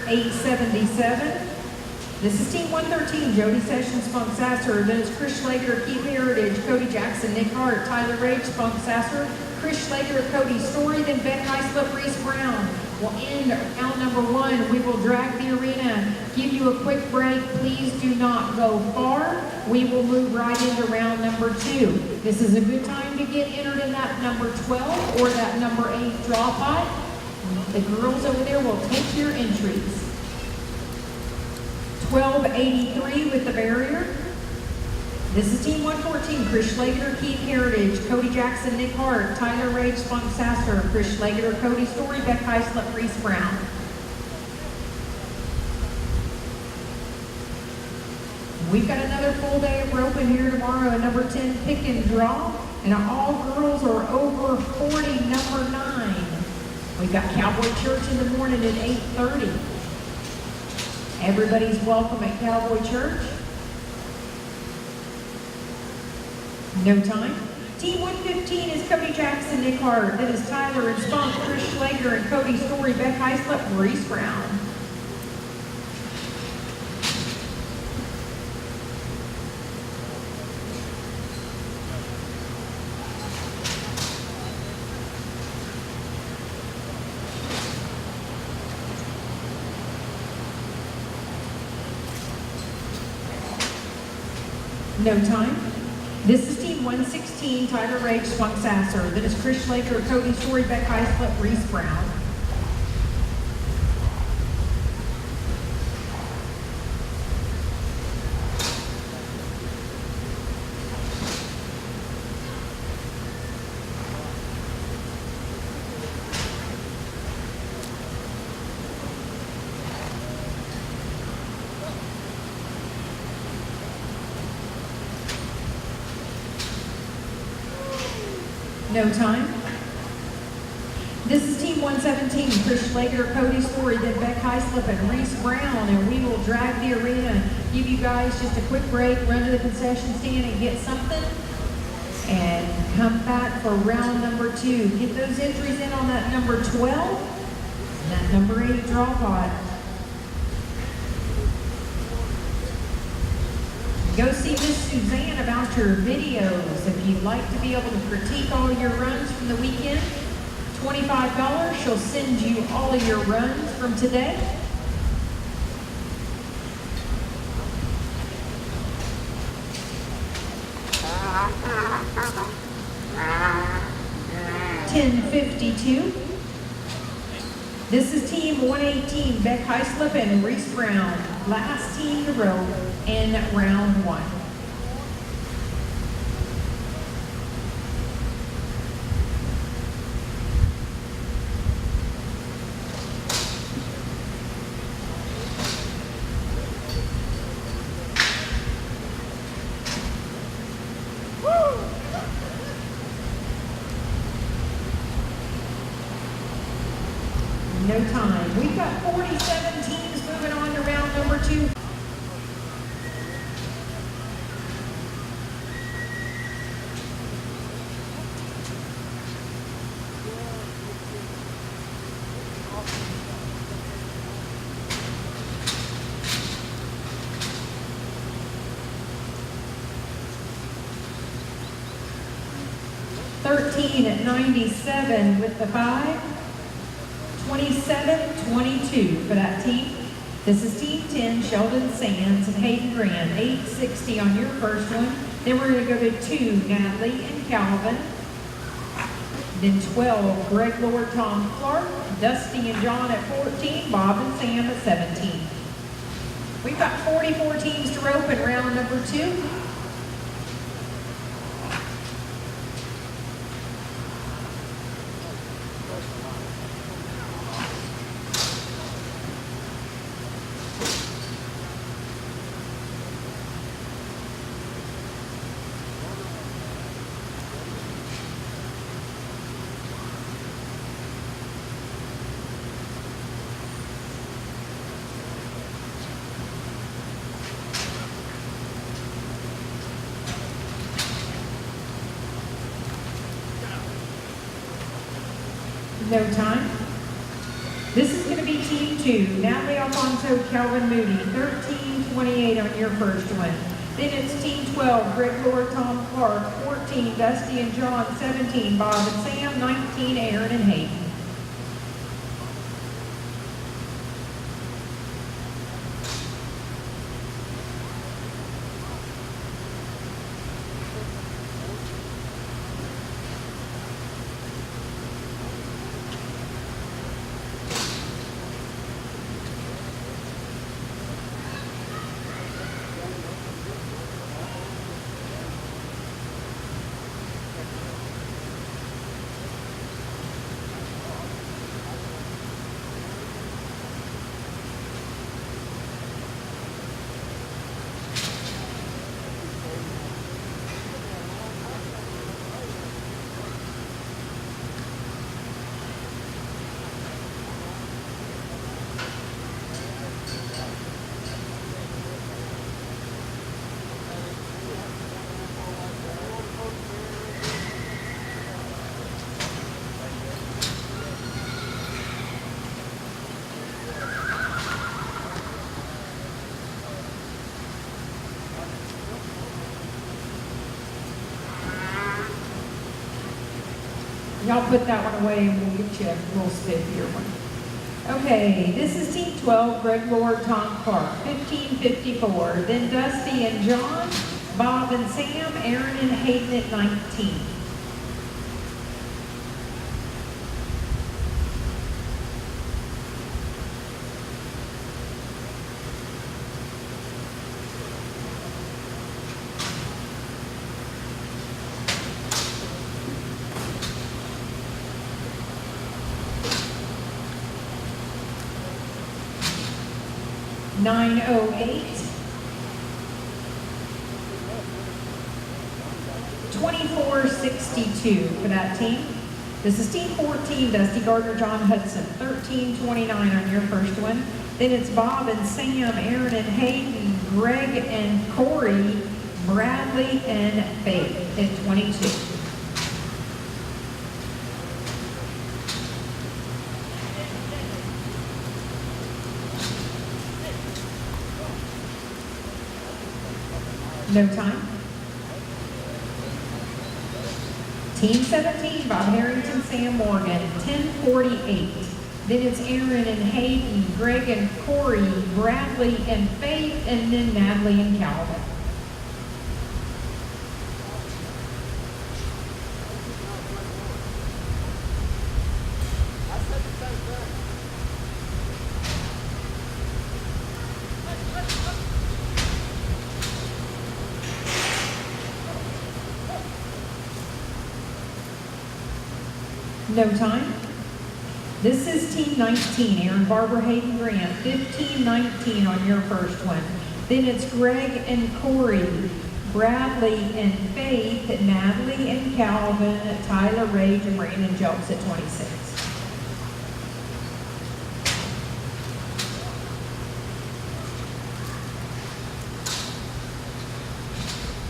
877. This is Team 113, Jody Sessions, Funk Sasser. Then it's Chris Schlager, Keith Heritage, Cody Jackson, Nick Hart, Tyler Rage, Funk Sasser, Chris Schlager, Cody Story, then Ben Heislip, Reese Brown. We'll end round number 1. We will drag the arena, give you a quick break. Please do not go far. We will move right into round number 2. This is a good time to get entered in that number 12 or that number 8 draw pot. The girls over there will take your entries. 1283 with the barrier. This is Team 114, Chris Schlager, Keith Heritage, Cody Jackson, Nick Hart, Tyler Rage, Funk Sasser, Chris Schlager, Cody Story, Beck Heislip, Reese Brown. We've got another full day of roping here tomorrow, a number 10 pick and draw, and all girls are over 40, number 9. We've got Cowboy Church in the morning at 8:30. Everybody's welcome at Cowboy Church. No time. Team 115 is Cody Jackson, Nick Hart. Then is Tyler and Spunk, Chris Schlager, and Cody Story, Beck Heislip, Reese Brown. No time. This is Team 116, Tyler Rage, Spunk Sasser. Then is Chris Schlager, Cody Story, Beck Heislip, Reese Brown. No time. This is Team 117, Chris Schlager, Cody Story, then Beck Heislip and Reese Brown, and we will drag the arena, give you guys just a quick break, run to the concession stand and get something, and come back for round number 2. Get those entries in on that number 12 and that number 8 draw pot. Go see Miss Suzanne about your videos. If you'd like to be able to critique all your runs from the weekend, $25. She'll send you all of your runs from today. $10.52. This is Team 118, Beck Heislip and Reese Brown. Last team to rope in round 1. No time. We've got 47 teams moving on to round number 2. At 97 with the 5, 27-22 for that team. This is Team 10, Sheldon Sands and Hayden Grant, 860 on your first one. Then we're going to go to 2, Natalie and Calvin. Then 12, Greg Lord, Tom Clark, Dusty and John at 14, Bob and Sam at 17. We've got 44 teams to rope in round number 2. No time. This is going to be team 2, Natalie Alfonso, Calvin Moody, 13:28 on your first one. Then it's team 12, Greg Lord, Tom Clark, 14, Dusty and John, 17, Bob and Sam, 19, Aaron and Hayden. Y'all put that one away and we'll get you a little spiffier one. Okay, this is team 12, Greg Lord, Tom Clark, 15:54. Then Dusty and John, Bob and Sam, Aaron and Hayden at 19. $9.08. 24:62 for that team. This is team 14, Dusty Gardner, John Hudson, 13:29 on your first one. Then it's Bob and Sam, Aaron and Hayden, Greg and Corey, Bradley and Faith at 22. No time. Team 17, Bob Harrington, Sam Morgan, 10:48. Then it's Aaron and Hayden, Greg and Corey, Bradley and Faith, and then Natalie and Calvin. No time. This is team 19, Aaron Barber, Hayden Grant, 15:19 on your first one. Then it's Greg and Corey, Bradley and Faith, Natalie and Calvin, Tyler Rage and Brandon Jones at 26.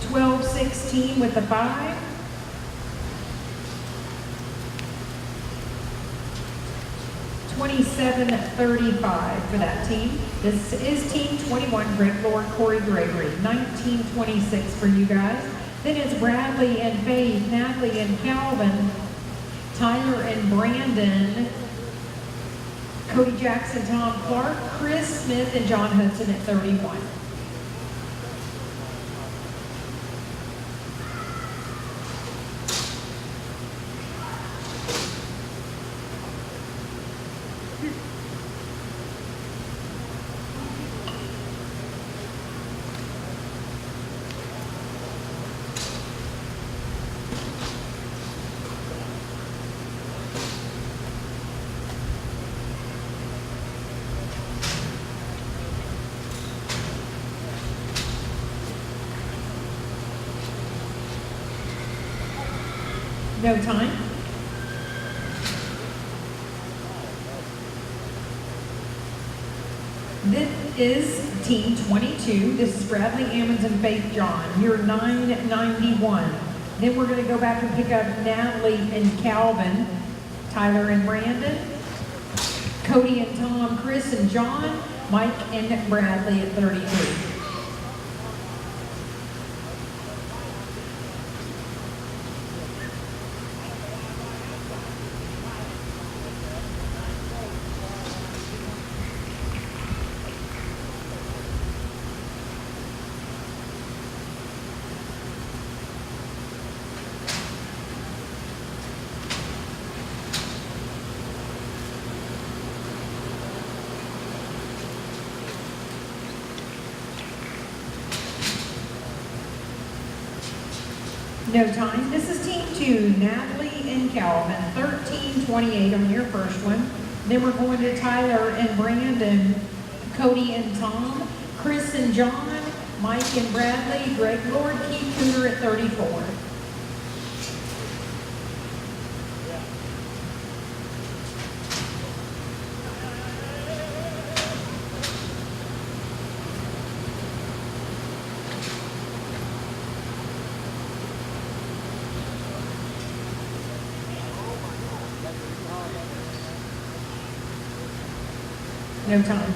$12.16 with the 5. $27.35 for that team. This is team 21, Greg Lord, Corey Gregory, 19:26 for you guys. Then it's Bradley and Faith, Natalie and Calvin, Tyler and Brandon, Cody Jackson, Tom Clark, Chris Smith, and John Hudson at 31. No time. This is team 22. This is Bradley Ammons and Faith John. You're 991. Then we're going to go back and pick up Natalie and Calvin, Tyler and Brandon, Cody and Tom, Chris and John, Mike and Bradley at 33. No time. This is team 2, Natalie and Calvin, 13:28 on your first one. Then we're going to Tyler and Brandon, Cody and Tom, Chris and John, Mike and Bradley, Greg Lord, Keith Cooter at 34. No time.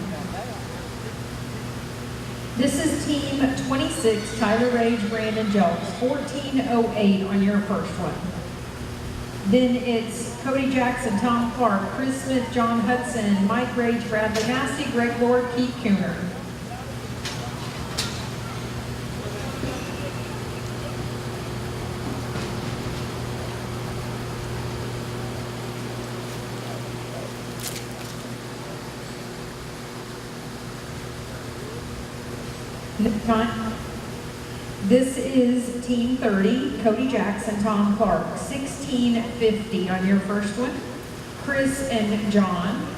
This is team 26, Tyler Rage, Brandon Jones, 14:08 on your first one. Then it's Cody Jackson, Tom Clark, Chris Smith, John Hudson, Mike Rage, Bradley Massey, Greg Lord, Keith Cooner. Time. This is team 30, Cody Jackson, Tom Clark, 16:50 on your first one. Chris and John,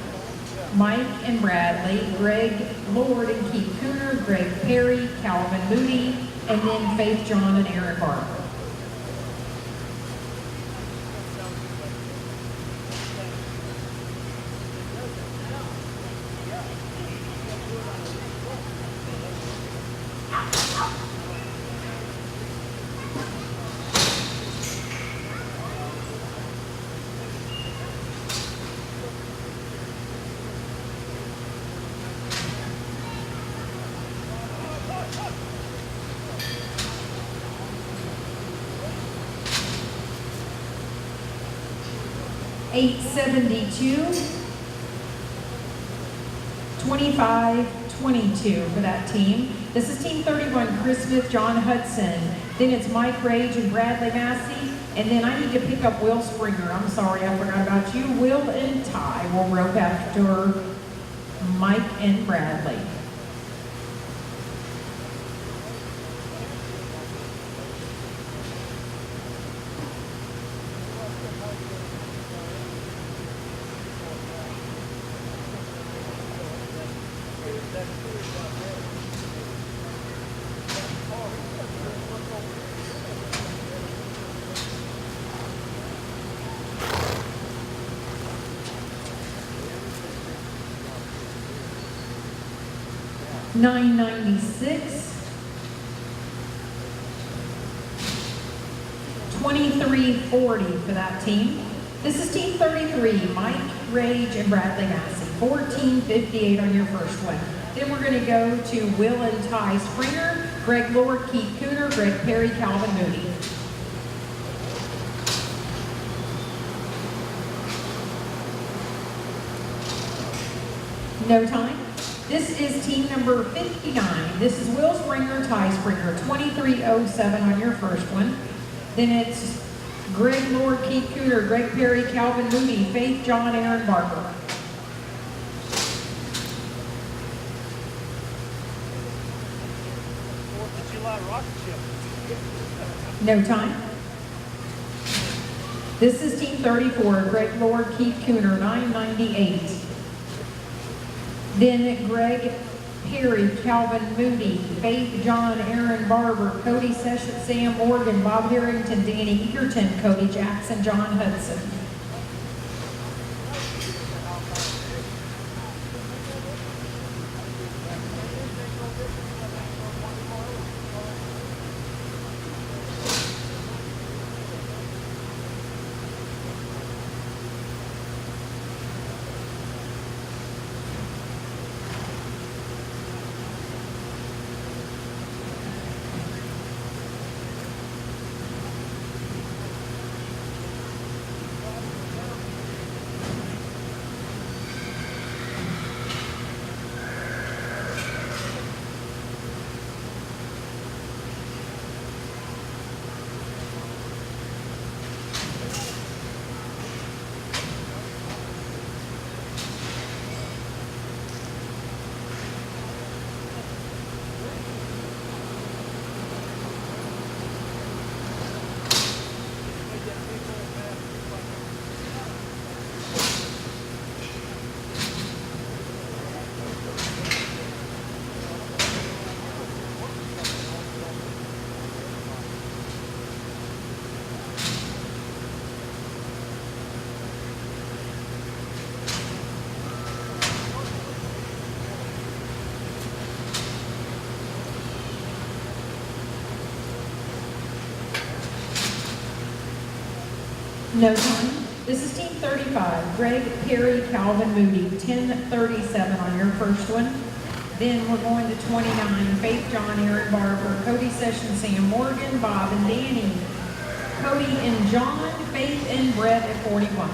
Mike and Bradley, Greg Lord and Keith Cooner, Greg Perry, Calvin Moody, and then Faith John and Aaron Barber. $872, 25-22 for that team. This is team 31, Chris Smith, John Hudson. Then it's Mike Rage and Bradley Massey. And then I need to pick up Will Springer. I'm sorry, I forgot about you. Will and Ty will rope after Mike and Bradley. $996, 2340 for that team. This is team 33, Mike Rage and Bradley Massey, 1458 on your first one. Then we're going to go to Will and Ty Springer, Greg Lord, Keith Cooner, Greg Perry, Calvin Moody. No time. This is team number 59. This is Will Springer, Ty Springer, 2307 on your first one. Then it's Greg Lord, Keith Cooter, Greg Perry, Calvin Moody, Faith John, Aaron Barber. No time. This is team 34, Greg Lord, Keith Cooner, 998. Then Greg Perry, Calvin Moody, Faith John, Aaron Barber, Cody Sessions, Sam Morgan, Bob Harrington, Danny Egerton, Cody Jackson, John Hudson. No time. This is team 35. Greg, Perry, Calvin, Moody. 10:37 on your first one. Then we're going to 29. Faith, John, Aaron, Barber, Cody, Sessions, Sam, Morgan, Bob, and Danny. Cody and John, Faith, and Brett at 41.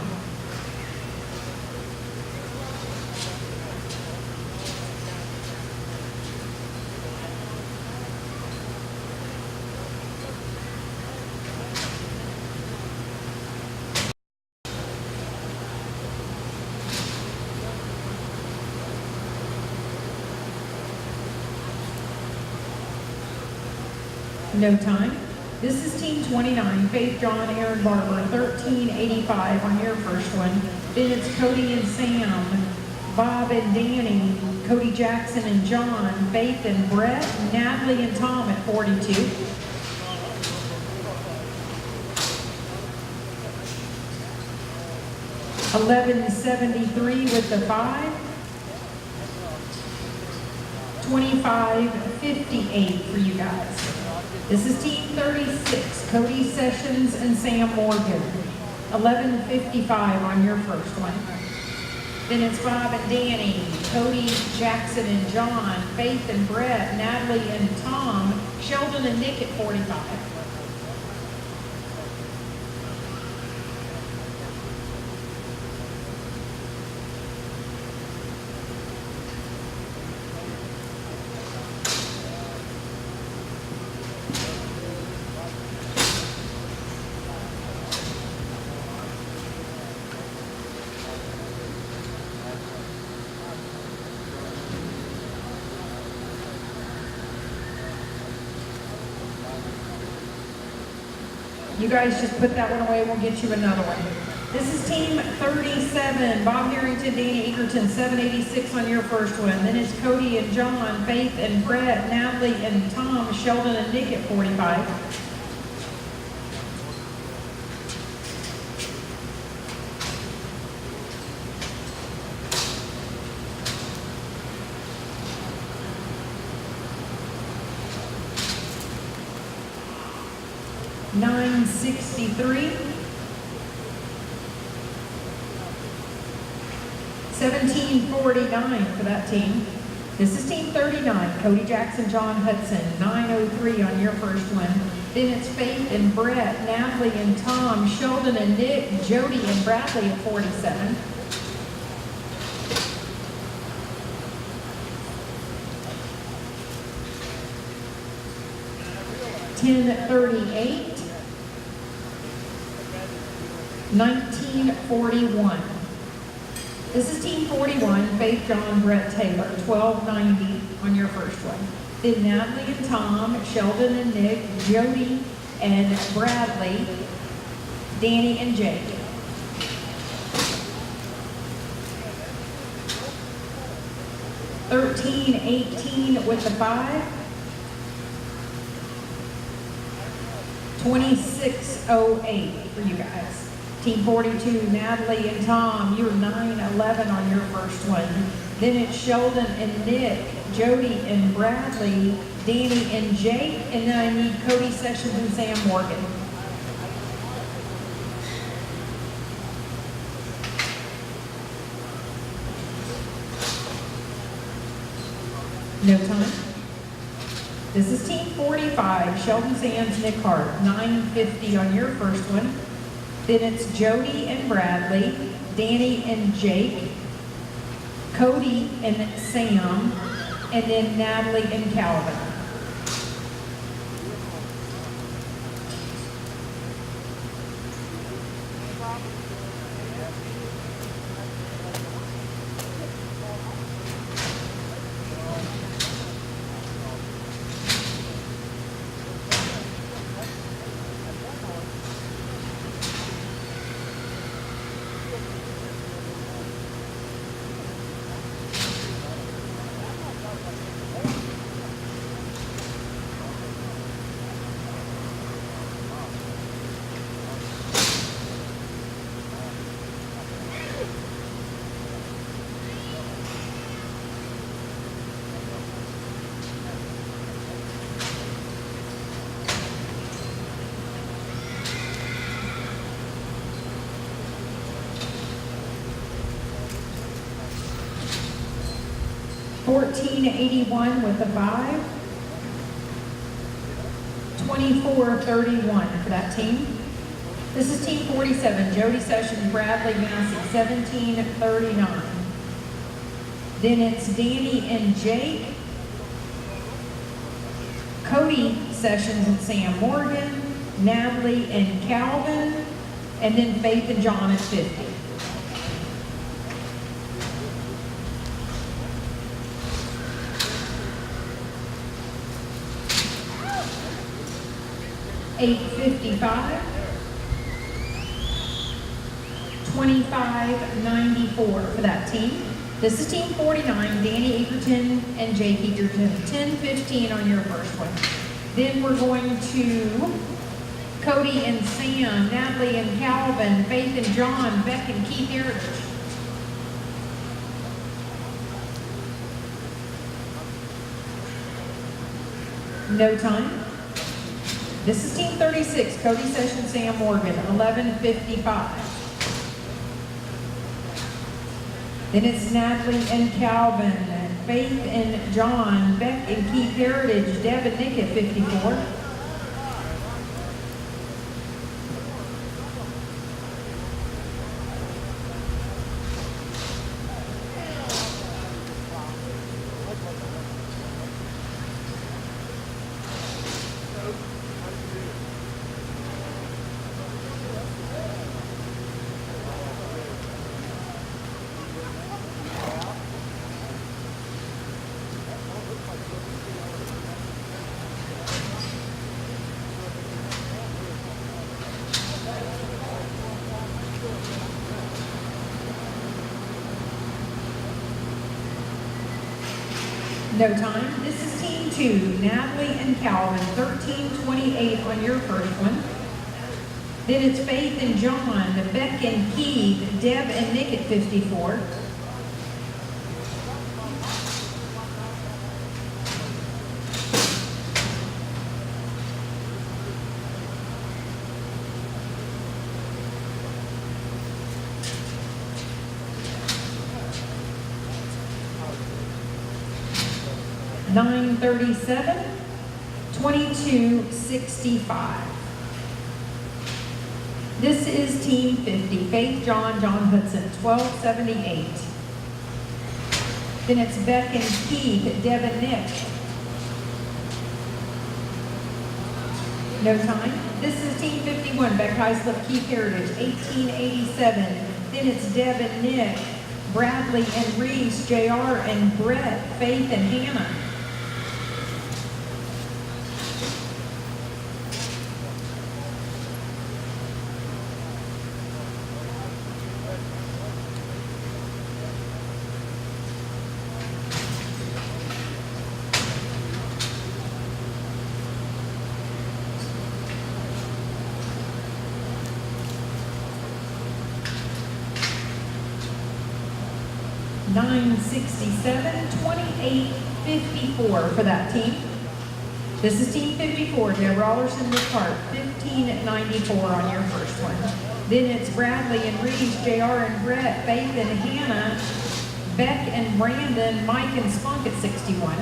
No time. This is team 29, Faith, John, Aaron, Barber, 13:85 on your first one. Then it's Cody and Sam, Bob and Danny, Cody, Jackson and John, Faith and Brett, Natalie and Tom at 42. $11.73 with the 5. $25.58 for you guys. This is team 36, Cody, Sessions, and Sam Morgan. $11.55 on your first one. Then it's Bob and Danny, Cody, Jackson, and John, Faith and Brett, Natalie and Tom, Sheldon and Nick at 45. You guys just put that one away, we'll get you another one. This is team 37, Bob Harrington, Danny Egerton, 786 on your first one. Then it's Cody and John, Faith and Brett, Natalie and Tom, Sheldon and Nick at 45. $9.63. $17.49 for that team. This is team 39, Cody, Jackson, John Hudson, 9:03 on your first one. Then it's Faith and Brett, Natalie and Tom, Sheldon and Nick, Jody and Bradley at 47. $10.38. $19.41. This is team 41, Faith, John, Brett, Taylor, $12.90 on your first one. Then Natalie and Tom, Sheldon and Nick, Jody and Bradley, Danny and Jake. $13.18 with the 5. $26.08 for you guys. Team 42, Natalie and Tom, you're 9:11 on your first one. Then it's Sheldon and Nick, Jody and Bradley, Danny and Jake, and then I need Cody, Sessions, and Sam Morgan. No time. This is team 45, Sheldon Sands, Nick Hart, 9:50 on your first one. Then it's Jody and Bradley, Danny and Jake, Cody and Sam, and then Natalie and Calvin. 1481 with a 5. 2431 for that team. This is team 47, Jody Sessions, Bradley Massey, 1739. Then it's Danny and Jake, Cody Sessions and Sam Morgan, Natalie and Calvin, and then Faith and John at 50. $855, $25.94 for that team. This is team 49, Danny Egerton and Jake Egerton, 10-15 on your first one. Then we're going to Cody and Sam, Natalie and Calvin, Faith and John, Beck and Keith Heritage. No time. This is team 36, Cody Sessions, Sam Morgan, 11:55. Then it's Natalie and Calvin, Faith and John, Beck and Keith Heritage, Deb and Nick at 54. No time. This is team 2, Natalie and Calvin, 13:28 on your first one. Then it's Faith and John, Beck and Keith, Deb and Nick at 54. $937, $22.65. This is team 50, Faith, John Hudson, $12.78. Then it's Beck and Keith, Deb and Nick. No time. This is team 51, Beck Heislip, Keith Heritage, $18.87. Then it's Deb and Nick, Bradley and Reese, JR and Brett, Faith and Hannah. $967, $28.54 for that team. This is team 54, Deb Rollerson with Park, $15.94 on your first one. Then it's Bradley and Reese, JR and Brett, Faith and Hannah, Beck and Brandon, Mike and Spunk at 61.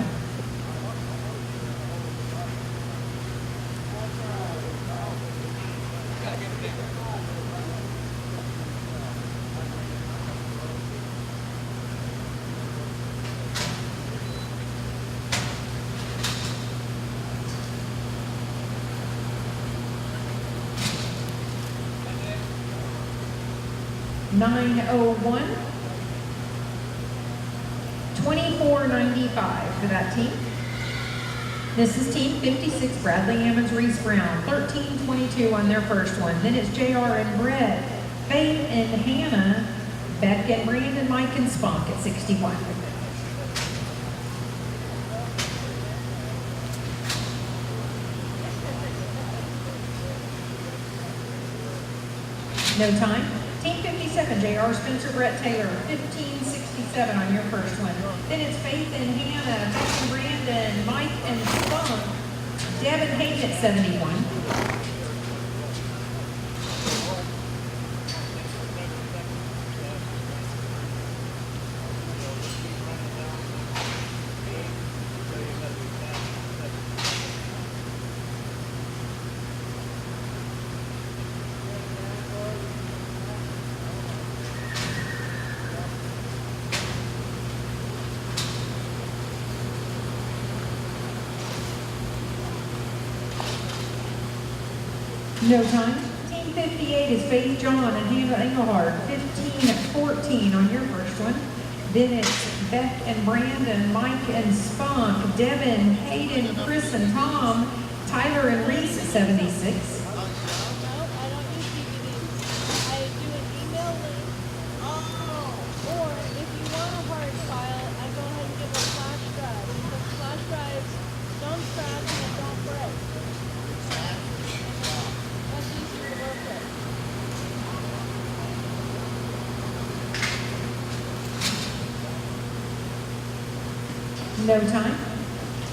$901, $24.95 for that team. This is team 56, Bradley Ammons, Reese Brown, $13.22 on their first one. Then it's JR and Brett, Faith and Hannah, Beck and Brandon, Mike and Spunk at 61. No time. Team 57, JR Spencer, Brett Taylor, $15.67 on your first one. Then it's Faith and Hannah, Beck and Brandon, Mike and Spunk, Deb and Hayden at 71. No time. Team 58 is Faith John and Hannah Engelhardt, 15-14 on your first one. Then it's Beck and Brandon, Mike and Spunk, Devin, Hayden, Chris and Tom, Tyler and Reese at 76. No, I don't use DVDs. I do an email link. Or if you want a hard file, I go ahead and give a flash drive. Because flash drives don't scratch and don't break. That's easier to work with. No time.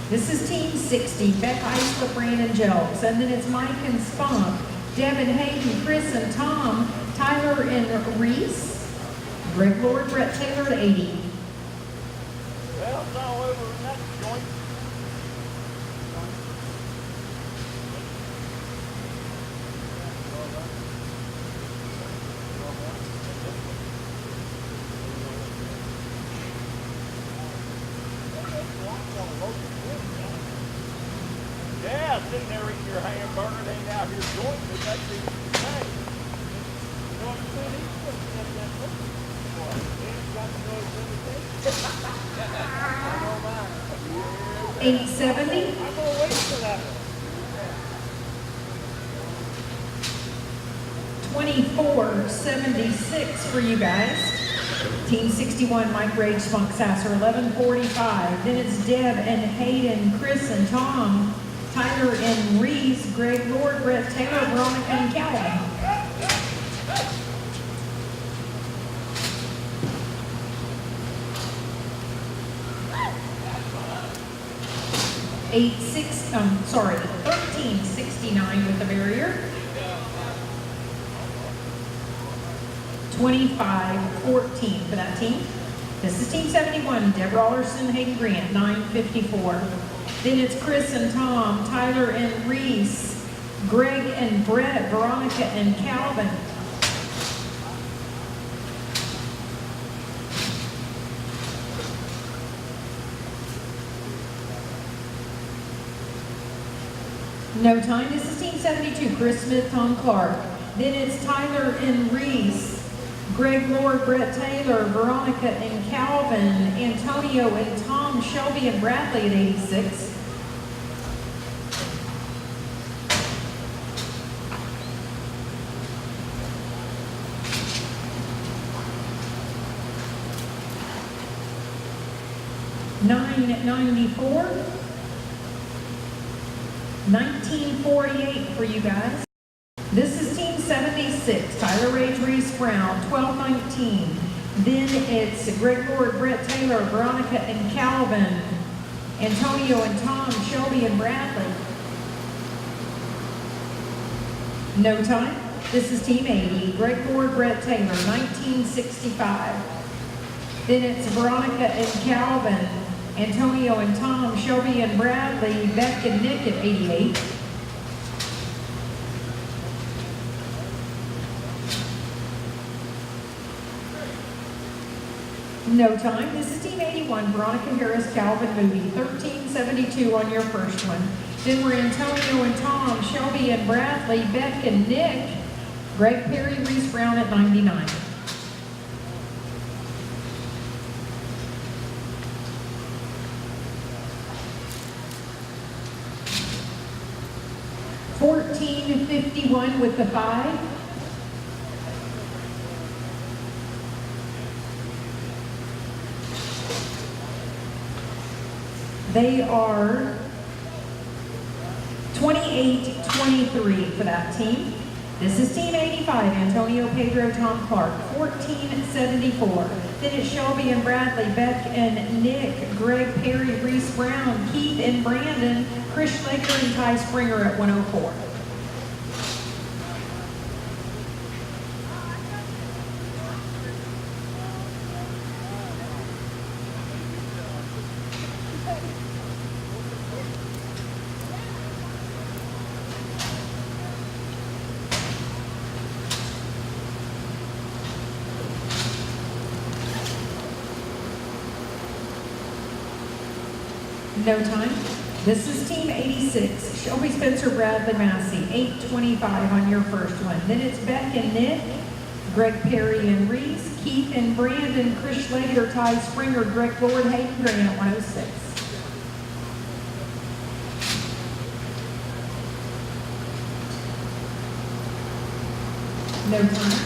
This is Team 60, Beck Isla, Brandon Jelks. And then it's Mike and Spunk, Devin, Hayden, Chris and Tom, Tyler and Reese, Greg Lord, Brett Taylor at 80. Well, it's all over in that joint. Yeah, sitting there eating your hamburger, it ain't out here jointing it, that's the thing. You know what I'm saying? He's putting that food. What? He ain't got to know his limitation. I know mine. 870. I'm gonna wait for that one. 24-76 for you guys. Team 61, Mike Rage, Spunk Sasser, 11:45. Then it's Deb and Hayden, Chris and Tom, Tyler and Reese, Greg Lord, Brett Taylor, Veronica and Calvin. 1369 with the barrier. 25-14 for that team. This is Team 71, Deborah Alderson, Hayden Grant, 9:54. Then it's Chris and Tom, Tyler and Reese, Greg and Brett, Veronica and Calvin. No time. This is Team 72, Chris Smith, Tom Clark. Then it's Tyler and Reese, Greg Lord, Brett Taylor, Veronica and Calvin, Antonio and Tom, Shelby and Bradley at 86. $9.94. 1948 for you guys. This is Team 76, Tyler Rage, Reese Brown, 1219. Then it's Greg Lord, Brett Taylor, Veronica and Calvin, Antonio and Tom, Shelby and Bradley. No time. This is Team 80, Greg Lord, Brett Taylor, 1965. Then it's Veronica and Calvin, Antonio and Tom, Shelby and Bradley, Beck and Nick at 88. No time. This is Team 81, Veronica Harris, Calvin Moody, 1372 on your first one. Then we're Antonio and Tom, Shelby and Bradley, Beck and Nick, Greg Perry, Reese Brown at 99. $14.51 with the 5. They are 28-23 for that team. This is Team 85, Antonio, Pedro, Tom Clark, 1474. Then it's Shelby and Bradley, Beck and Nick, Greg Perry, Reese Brown, Keith and Brandon, Chris Schlegel and Ty Springer at 104. No time. This is Team 86, Shelby Spencer, Bradley Massey, 825 on your first one. Then it's Beck and Nick, Greg Perry and Reese, Keith and Brandon, Chris Schlager, Ty Springer, Greg Lord, Hayden Grant, 106. No time.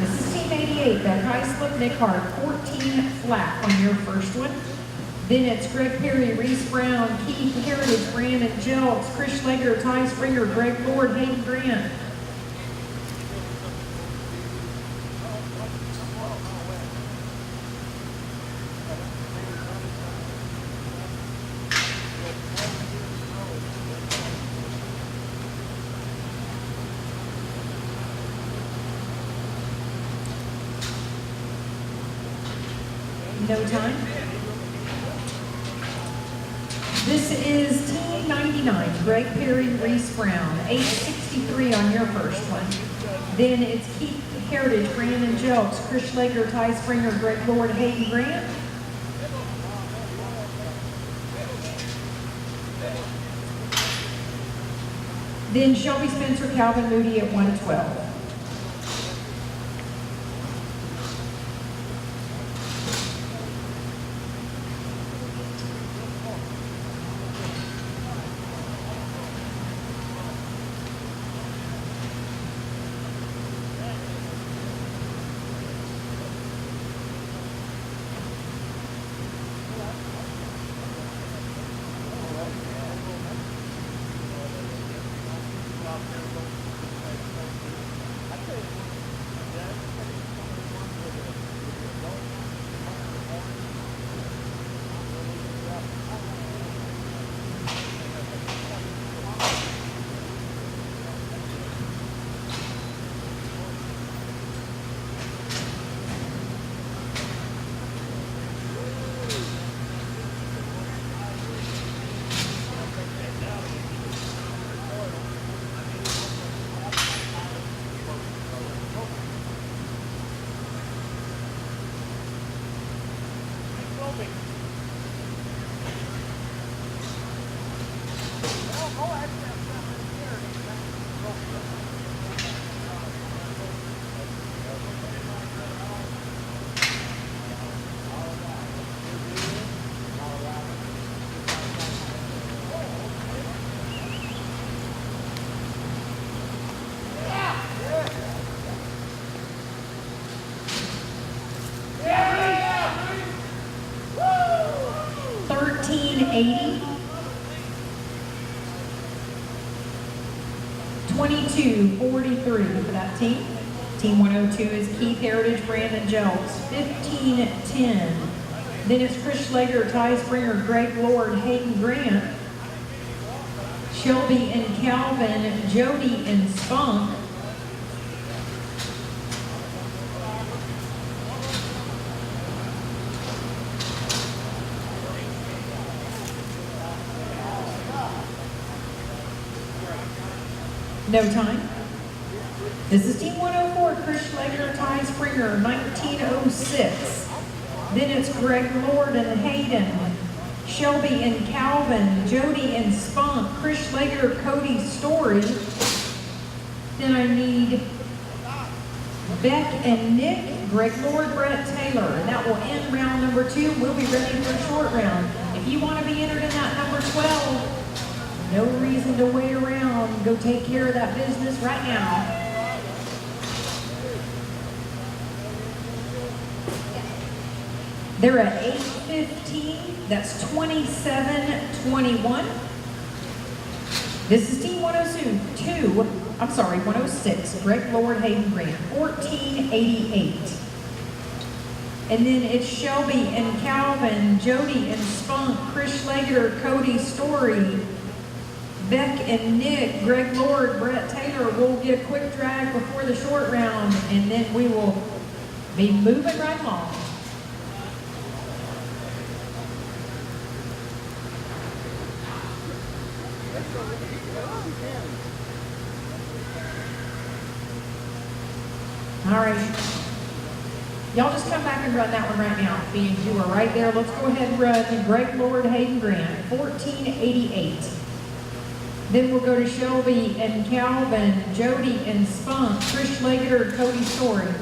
This is Team 88, Beck Heislip, Nick Hart, 14 flat on your first one. Then it's Greg Perry, Reese Brown, Keith Heritage, Brandon Jelks, Chris Schlager, Ty Springer, Greg Lord, Hayden Grant. No time. This is Team 99, Greg Perry, Reese Brown, 863 on your first one. Then it's Keith Heritage, Brandon Jelks, Chris Schlager, Ty Springer, Greg Lord, Hayden Grant. Then Shelby Spencer, Calvin Moody at 112. $13.80. 22.43 for that team. Team 102 is Keith Heritage, Brandon Jelks, 15.10. Then it's Chris Schlager, Ty Springer, Greg Lord, Hayden Grant, Shelby and Calvin, Jody and Spunk. No time. This is Team 104, Chris Schlager, Ty Springer, 1906. Then it's Greg Lord and Hayden, Shelby and Calvin, Jody and Spunk, Chris Schlager, Cody Story. Then I need Beck and Nick, Greg Lord, Brett Taylor. And that will end round number 2. We'll be ready for a short round. If you want to be entered in that number 12, no reason to wait around. Go take care of that business right now. They're at 8:15. That's 27-21. This is Team 102. I'm sorry, 106. Greg Lord, Hayden Grant, 14.88. And then it's Shelby and Calvin, Jody and Spunk, Chris Schlager, Cody Story, Beck and Nick, Greg Lord, Brett Taylor. We'll get a quick drag before the short round, and then we will be moving right along. All right. Y'all just come back and run that one right now. Being you are right there. Let's go ahead and run Greg Lord, Hayden Grant, 1488. Then we'll go to Shelby and Calvin, Jody and Spunk, Trish Leggett, Cody Story.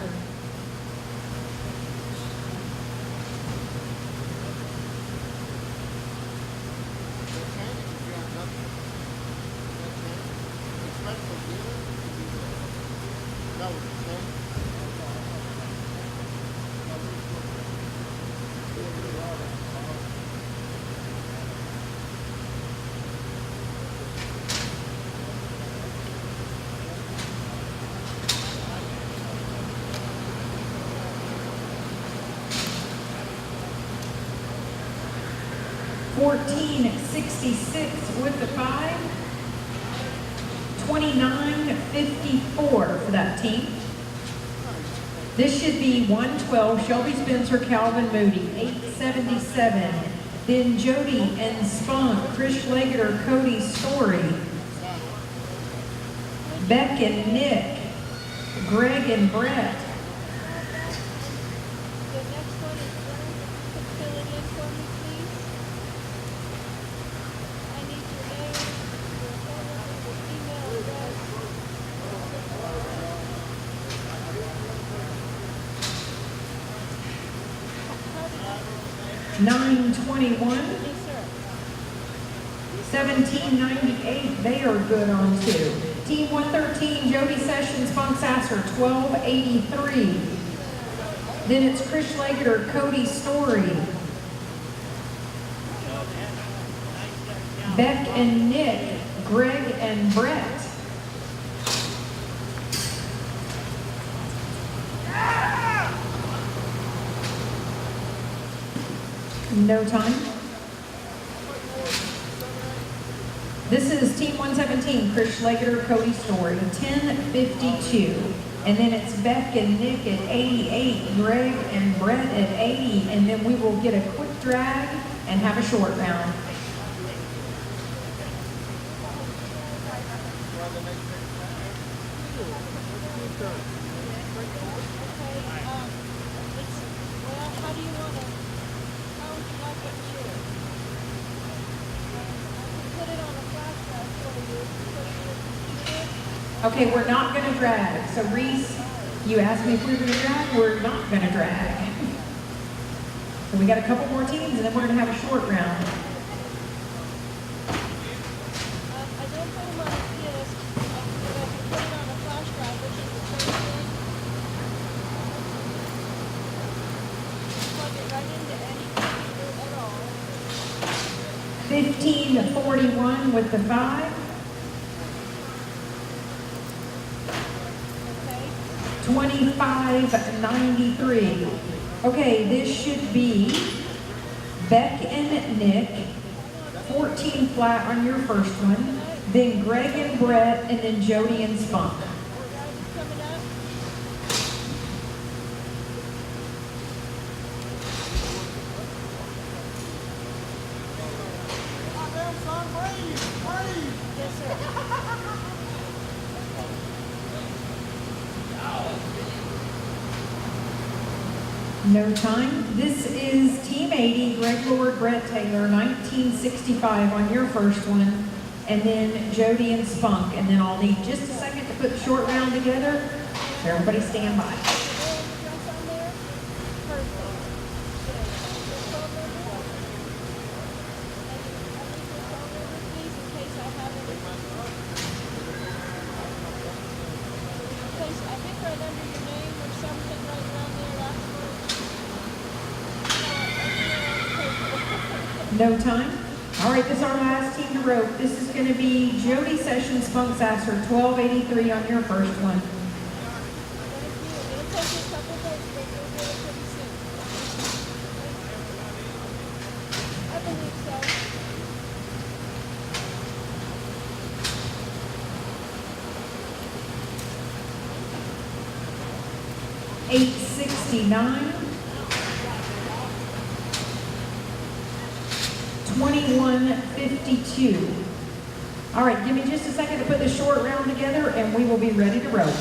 $14.66 with the 5. $29.54 for that team. This should be 112, Shelby Spencer, Calvin Moody, 877. Then Jody and Spunk, Trish Leggett, Cody Story. Beck and Nick, Greg and Brett. The next one is Brent. Fill it in for me, please. I need your name, your phone number, your email address. 921. Yes, sir. 1798, they are good on 2. Team 113, Jody Sessions, Spunk Sasser, 1283. Then it's Trish Leggett, Cody Story. Beck and Nick, Greg and Brett. No time. This is Team 117, Trish Leggett, Cody Story, 1052. And then it's Beck and Nick at 88, Greg and Brett at 80, and then we will get a quick drag and have a short round. Well, how do you want to, how would you like it shared? I can put it on a flash drive for you, put it in your computer. Okay, we're not gonna drag. So Reese, you asked me if we were gonna drag, we're not gonna drag. So we got a couple more teams and then we're gonna have a short round. I don't put them on a disc, but I can put it on a flash drive, which is the same thing. Plug it right into any computer at all. 1541 with the 5. Okay? 2593. Okay, this should be Beck and Nick, 14 flat on your first one, then Greg and Brett, and then Jody and Spunk. Guys coming up. Yes, sir. No time. This is Team 80, Greg Lord, Brett Taylor, 1965 on your first one, and then Jody and Spunk. And then I'll need just a second to put the short round together. So everybody stand by. Address on there? Perfect. Good. Your phone number? I need your phone number, please, in case I haven't. Place, I think right under your name or something right around there afterwards. No time. All right, this is our last team to rope. This is going to be Jody Sessions, Spunk Sasser, 1283 on your first one. Thank you. It'll take you a couple days, but you'll get it pretty soon. I believe so. $869. 2152. All right, give me just a second to put the short round together and we will be ready to roll.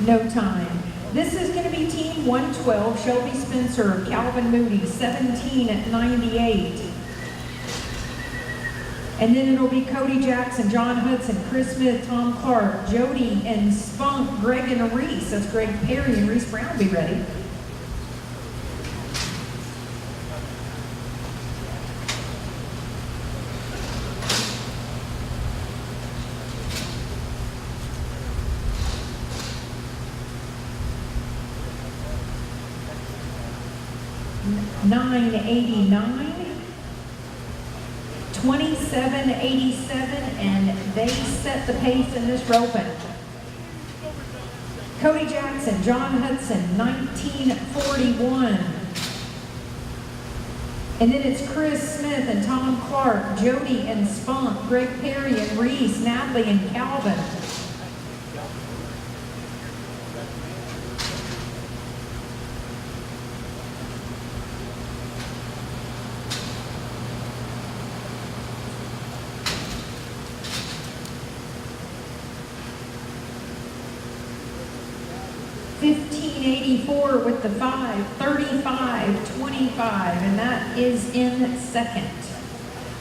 No time. This is going to be Team 112, Shelby Spencer, Calvin Moody, 17 at 98. And then it'll be Cody Jackson, John Hudson, Chris Smith, Tom Clark, Jody and Spunk, Greg and Reese. That's Greg Perry and Reese Brown. Be ready. $9.89. 27.87, and they set the pace in this roping. Cody Jackson, John Hudson, 19.41. And then it's Chris Smith and Tom Clark, Jody and Spunk, Greg Perry and Reese, Natalie and Calvin. $15.84 with the 5, 35.25, and that is in second.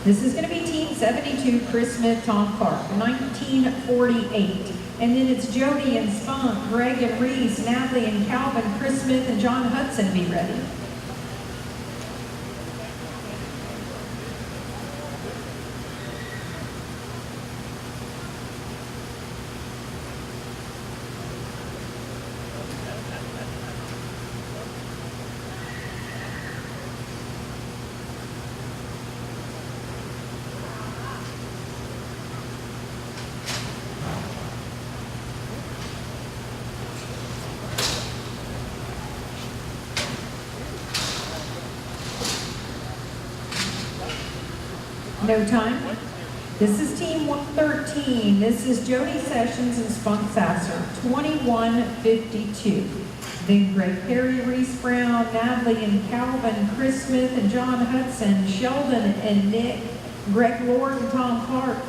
This is going to be Team 72, Chris Smith, Tom Clark, 19.48. And then it's Jody and Spunk, Greg and Reese, Natalie and Calvin, Chris Smith and John Hudson. Be ready. No time. This is Team 113. This is Jody Sessions and Spunk Sasser, 21.52. Then Greg Perry, Reese Brown, Natalie and Calvin, Chris Smith and John Hudson, Sheldon and Nick, Greg Lord and Tom Clark.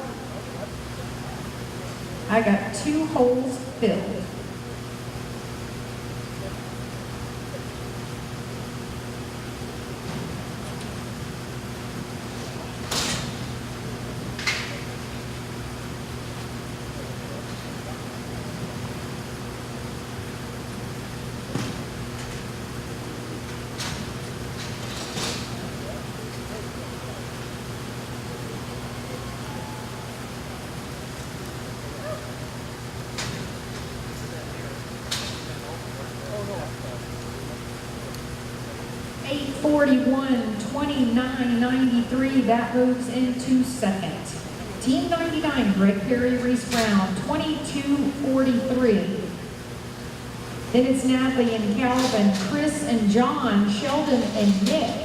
I got 2 holes filled. $8.41, $29.93, that moves into second. Team 99, Greg Perry, Reese Brown, $22.43. Then it's Natalie and Calvin, Chris and John, Sheldon and Nick.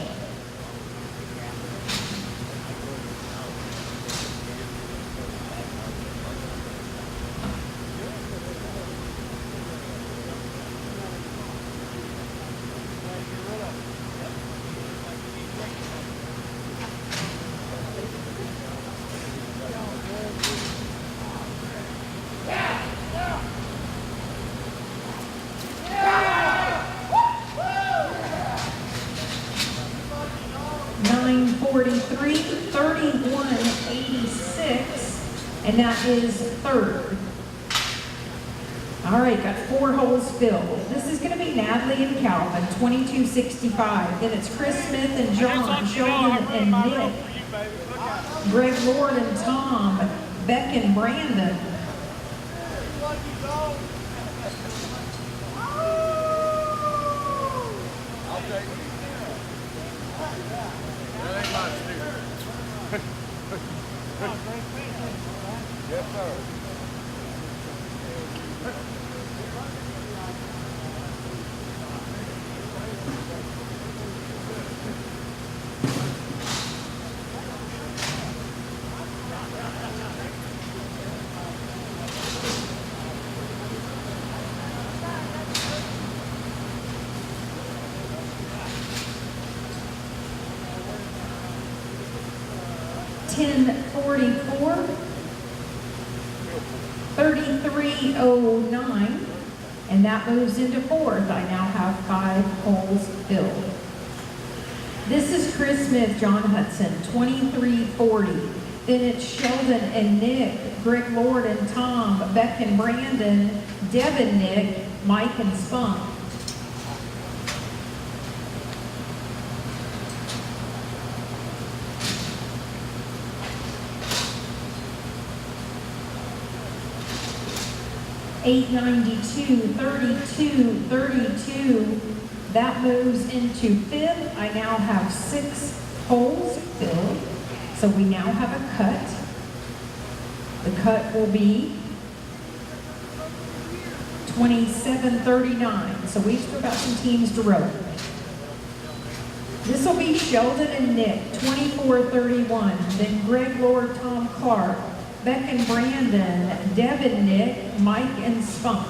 $9.43, $31.86, and that is third. All right, got 4 holes filled. This is going to be Natalie and Calvin, 22.65. Then it's Chris Smith and John, Sheldon and Nick, Greg Lord and Tom, Beck and Brandon. I'll take it. That ain't my sticker. Yes, sir. $10.44, $33.09, And that moves into fourth. I now have 5 holes filled. This is Chris Smith, John Hudson, 2340. Then it's Sheldon and Nick, Greg Lord and Tom, Beck and Brandon, Deb and Nick, Mike and Spunk. $892, 32, 32. That moves into fifth. I now have 6 holes filled. So we now have a cut. The cut will be 2739. So we've still got some teams to row. This will be Sheldon and Nick, 2431. Then Greg Lord, Tom Clark, Beck and Brandon, Deb and Nick, Mike and Spunk.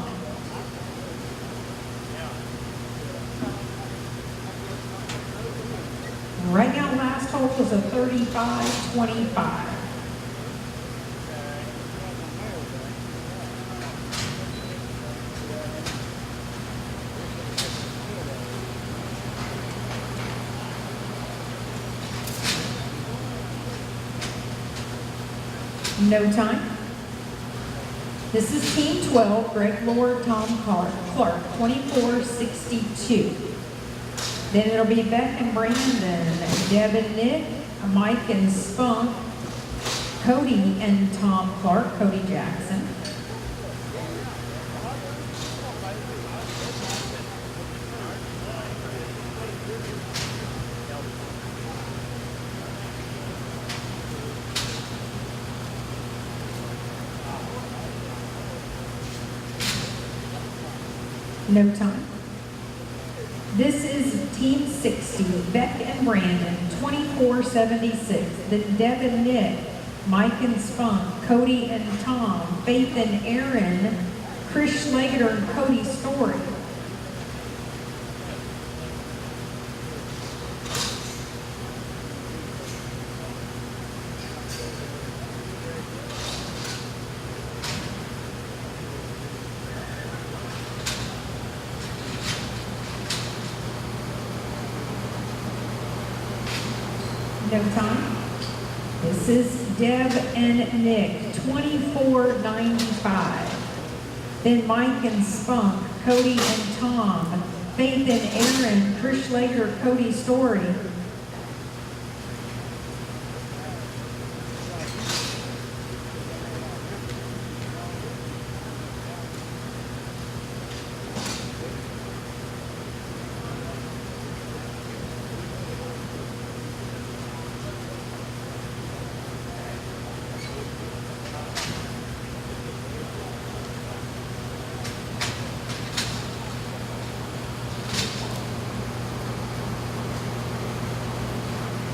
Right now, last hole is a 35-25. No time. This is Team 12, Greg Lord, Tom Clark, 2462. Then it'll be Beck and Brandon, Deb and Nick, Mike and Spunk, Cody and Tom Clark, Cody Jackson. No time. This is Team 60, Beck and Brandon, 2476. Then Deb and Nick, Mike and Spunk, Cody and Tom, Faith and Aaron, Chris Schlager and Cody Story. No time. This is Deb and Nick, 2495. Then Mike and Spunk, Cody and Tom, Faith and Aaron, Chris Schlager, Cody Story.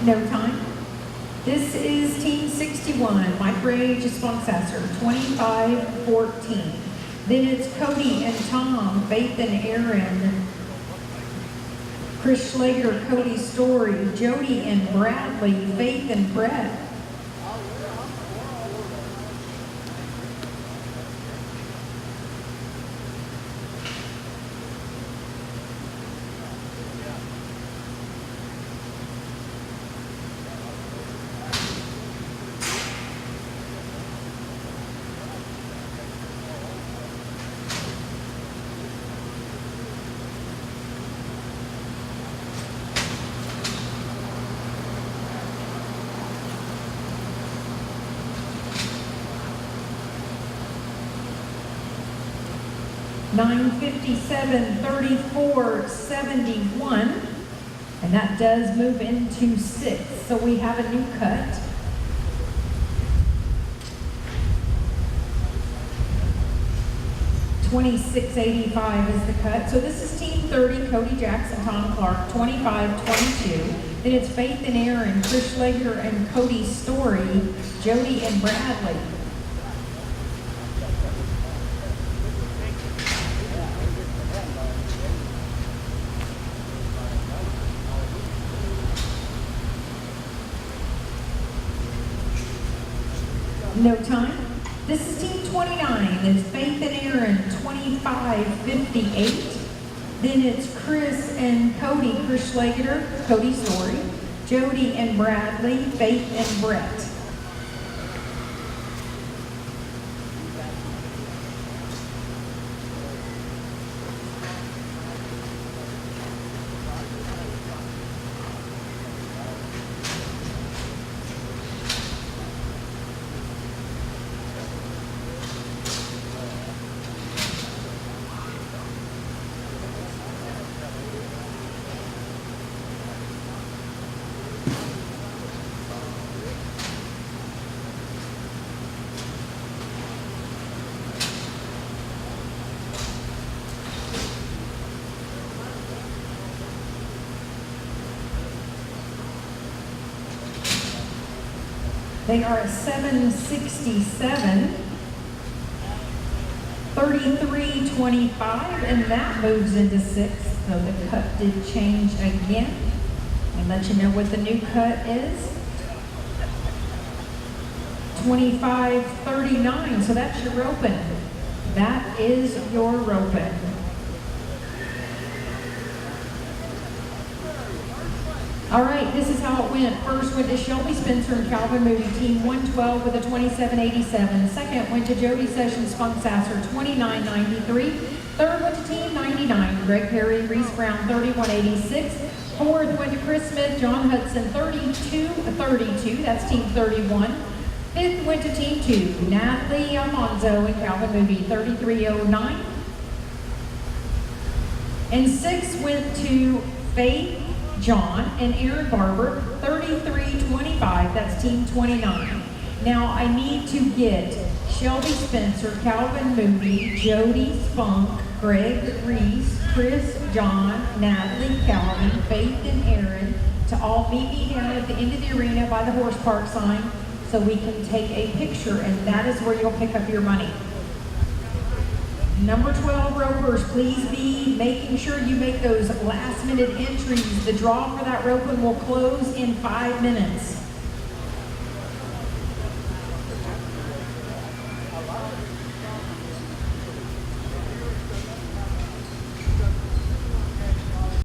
No time. This is Team 61, Mike Ray, Spunk Sasser, 2514. Then it's Cody and Tom, Faith and Aaron, Chris Schlager, Cody Story, Jody and Bradley, Faith and Brett. $957, 34, 71, and that does move into 6. So we have a new cut. $26.85 is the cut. So this is Team 30, Cody Jackson, Tom Clark, 25-22. Then it's Faith and Aaron, Chris Schlager and Cody Story, Jody and Bradley. No time. This is Team 29 is Faith and Aaron, 2558. Then it's Chris and Cody, Chris Schlager, Cody Story. Jody and Bradley, Faith and Brett. They are a 767, 3325, and that moves into 6th. So the cut did change again. And let you know what the new cut is. 2539, so that's your roping. That is your roping. All right, this is how it went. First went to Shelby Spencer and Calvin Moody, team 112 with a 2787. Second went to Jody Sessions Funk Sasser, 2993. Third went to team 99, Greg Perry, Reese Brown, 3186. Fourth went to Chris Smith, John Hudson, 3232. That's team 31. Fifth went to team 2, Natalie Almanzo and Calvin Moody, 3309. And 6 went to Faith, John, and Aaron Barber, 3325, that's team 29. Now I need to get Shelby Spencer, Calvin Moody, Jody Spunk, Greg Reese, Chris, John, Natalie, Calvin, Faith, and Aaron to all meet me down at the end of the arena by the horse park sign so we can take a picture, and that is where you'll pick up your money. Number 12 ropers, please be making sure you make those last minute entries. The draw for that roping will close in 5 minutes.